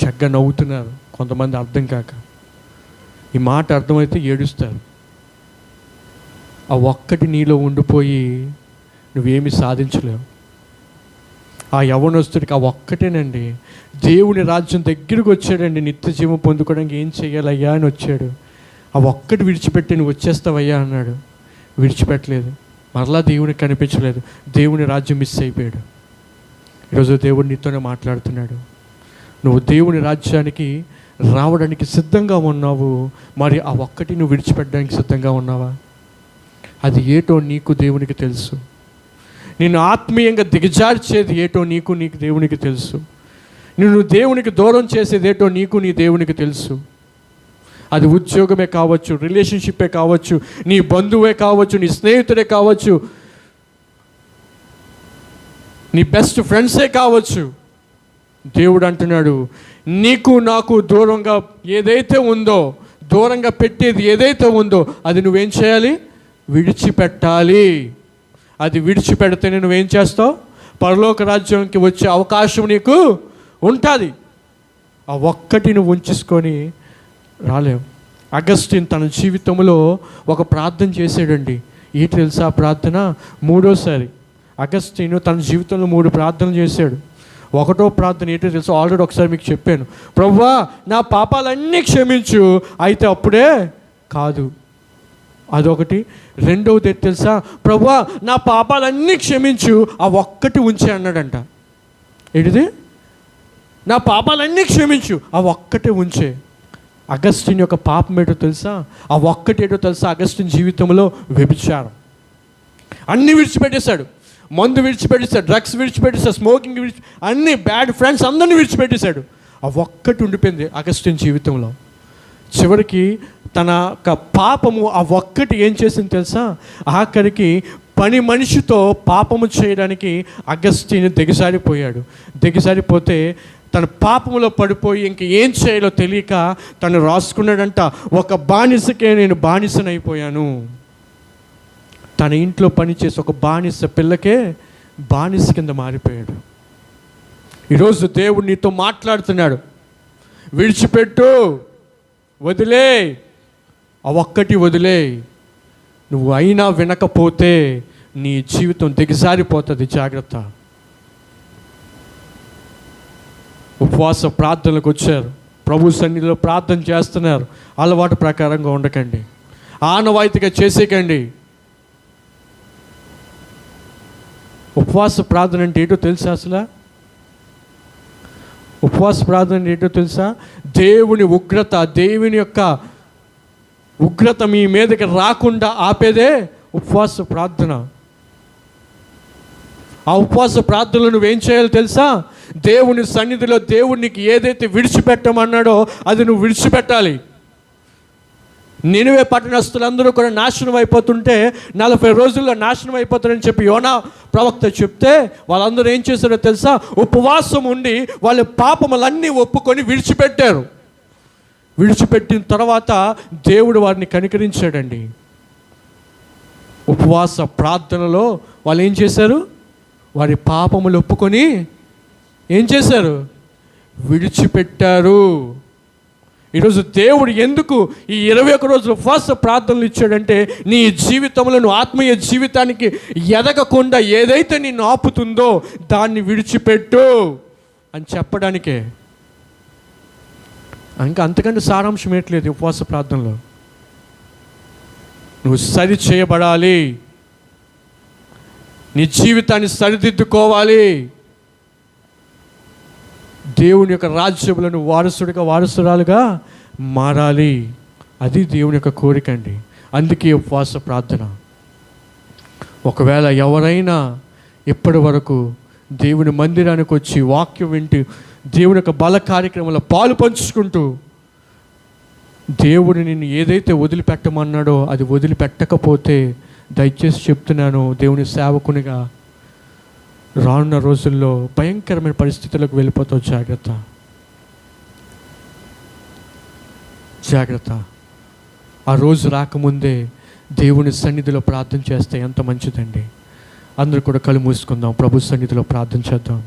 చక్కగా నవ్వుతున్నారు కొంతమంది, అర్థం కాక. ఈ మాట అర్థమైతే ఏడుస్తారు. ఆ ఒక్కటి నీలో ఉండిపోయి నువ్వేమి సాధించలేవు. ఆ యవ్వనస్తుడికి ఆ ఒక్కటేనండి, దేవుని రాజ్యం దగ్గరికి వచ్చాడండి. నిత్య జీవం పొందుకోవడానికి ఏం చేయాలయ్యా అని వచ్చాడు. ఆ ఒక్కటి విడిచిపెట్టి నువ్వు వచ్చేస్తావయ్యా అన్నాడు. విడిచిపెట్టలేదు. మరలా దేవునికి కనిపించలేదు. దేవుని రాజ్యం మిస్ అయిపోయాడు. ఈరోజు దేవుడు నీతోనే మాట్లాడుతున్నాడు. నువ్వు దేవుని రాజ్యానికి రావడానికి సిద్ధంగా ఉన్నావు, మరి ఆ ఒక్కటి నువ్వు విడిచిపెట్టడానికి సిద్ధంగా ఉన్నావా? అది ఏటో నీకు దేవునికి తెలుసు. నిన్ను ఆత్మీయంగా దిగజార్చేది ఏటో నీకు దేవునికి తెలుసు. నిన్ను దేవునికి దూరం చేసేది ఏటో నీకు నీ దేవునికి తెలుసు. అది ఉద్యోగమే కావచ్చు, రిలేషన్షిప్పే కావచ్చు, నీ బంధువే కావచ్చు, నీ స్నేహితుడే కావచ్చు, నీ బెస్ట్ ఫ్రెండ్సే కావచ్చు. దేవుడు అంటున్నాడు, నీకు నాకు దూరంగా ఏదైతే ఉందో, దూరంగా పెట్టేది ఏదైతే ఉందో అది నువ్వేం చేయాలి? విడిచిపెట్టాలి. అది విడిచిపెడితేనే నువ్వేం చేస్తావు? పరలోక రాజ్యానికి వచ్చే అవకాశం నీకు ఉంటుంది. ఆ ఒక్కటి నువ్వు ఉంచేసుకొని రాలేవు. అగస్టిన్ తన జీవితంలో ఒక ప్రార్థన చేశాడండి. ఏంటి తెలుసా ప్రార్థన? మూడోసారి అగస్టిన్ తన జీవితంలో 3 ప్రార్థనలు చేశాడు. ఒకటో ప్రార్థన ఏంటో తెలుసా? ఆల్రెడీ ఒకసారి మీకు చెప్పాను. ప్రభువా నా పాపాలన్నీ క్షమించు. అయితే అప్పుడే కాదు, అదొకటి. రెండవది ఏంటి తెలుసా? ప్రభువా నా పాపాలన్నీ క్షమించు, ఆ ఒక్కటి ఉంచే అన్నాడంట. ఏంటిది? నా పాపాలన్నీ క్షమించు, ఆ ఒక్కటే ఉంచే. అగస్టిన్ యొక్క పాపం ఏంటో తెలుసా? ఆ ఒక్కటేటో తెలుసా? అగస్టిన్ జీవితంలో వ్యభిచారం. అన్నీ విడిచిపెట్టేశాడు. మందు విడిచిపెట్టేశాడు, డ్రగ్స్ విడిచిపెట్టేశాడు, స్మోకింగ్ అన్ని బ్యాడ్ ఫ్రెండ్స్ అందరినీ విడిచిపెట్టేశాడు. ఆ ఒక్కటి ఉండిపోయింది అగస్టిన్ జీవితంలో. చివరికి తన పాపము ఆ ఒక్కటి ఏం చేసింది తెలుసా? ఆఖరికి పని మనిషితో పాపము చేయడానికి అగస్టిన్ దిగజారిపోయాడు. దిగజారిపోతే తన పాపములో పడిపోయి ఇంక ఏం చేయాలో తెలియక తను రాసుకున్నాడంట, ఒక బానిసకే నేను బానిసనైపోయాను. తన ఇంట్లో పనిచేసి ఒక బానిస పిల్లకే బానిస కింద మారిపోయాడు. ఈరోజు దేవుడు నీతో మాట్లాడుతున్నాడు. విడిచిపెట్టు, వదిలే, ఆ ఒక్కటి వదిలే. నువ్వు అయినా వినకపోతే నీ జీవితం దిగజారిపోతుంది. జాగ్రత్త. ఉపవాస ప్రార్థనలకు వచ్చారు, ప్రభు సన్నిధిలో ప్రార్థన చేస్తున్నారు. అలవాటు ప్రకారంగా ఉండకండి, ఆనవాయితీగా చేసేకండి. ఉపవాస ప్రార్థన అంటే ఏంటో తెలుసా? అసలు ఉపవాస ప్రార్థన అంటే ఏంటో తెలుసా? దేవుని ఉగ్రత, దేవుని యొక్క ఉగ్రత మీ మీదకి రాకుండా ఆపేదే ఉపవాస ప్రార్థన. ఆ ఉపవాస ప్రార్థనలో నువ్వేం చేయాలో తెలుసా? దేవుని సన్నిధిలో దేవుడు నీకు ఏదైతే విడిచిపెట్టమన్నాడో అది నువ్వు విడిచిపెట్టాలి. నినివే పట్టణస్తులందరూ కూడా నాశనం అయిపోతుంటే 40 రోజుల్లో నాశనం అయిపోతారని చెప్పి యోనా ప్రవక్త చెప్తే వాళ్ళందరూ ఏం చేశారో తెలుసా? ఉపవాసం ఉండి వాళ్ళ పాపములన్నీ ఒప్పుకొని విడిచిపెట్టారు. విడిచిపెట్టిన తర్వాత దేవుడు వారిని కనికరించాడండి. ఉపవాస ప్రార్థనలో వాళ్ళు ఏం చేశారు? వారి పాపములు ఒప్పుకొని ఏం చేశారు? విడిచిపెట్టారు. ఈరోజు దేవుడు ఎందుకు ఈ 21 రోజులు ఉపవాస ప్రార్థనలు ఇచ్చాడంటే, నీ జీవితంలో నువ్వు ఆత్మీయ జీవితానికి ఎదగకుండా ఏదైతే నిన్ను ఆపుతుందో దాన్ని విడిచిపెట్టు అని చెప్పడానికే. ఇంకా అంతకంటే సారాంశం ఏట్లేదు ఉపవాస ప్రార్థనలో. నువ్వు సరి చేయబడాలి, నీ జీవితాన్ని సరిదిద్దుకోవాలి, దేవుని యొక్క రాజ్యంలో నువ్వు వారసురాలుగా మారాలి. అది దేవుని యొక్క కోరిక అండి. అందుకే ఉపవాస ప్రార్థన. ఒకవేళ ఎవరైనా ఇప్పటి వరకు దేవుని మందిరానికి వచ్చి వాక్యం వింటూ దేవుని యొక్క బల కార్యక్రమంలో పాలు పంచుకుంటూ దేవుడు నిన్ను ఏదైతే వదిలిపెట్టమన్నాడో అది వదిలిపెట్టకపోతే దయచేసి చెప్తున్నాను, దేవుని సేవకునిగా రానున్న రోజుల్లో భయంకరమైన పరిస్థితులకు వెళ్ళిపోతావు. జాగ్రత్త, జాగ్రత్త. ఆ రోజు రాకముందే దేవుని సన్నిధిలో ప్రార్థన చేస్తే ఎంత మంచిదండి. అందరూ కూడా కళ్ళు మూసుకుందాం, ప్రభు సన్నిధిలో ప్రార్థన చేద్దాం.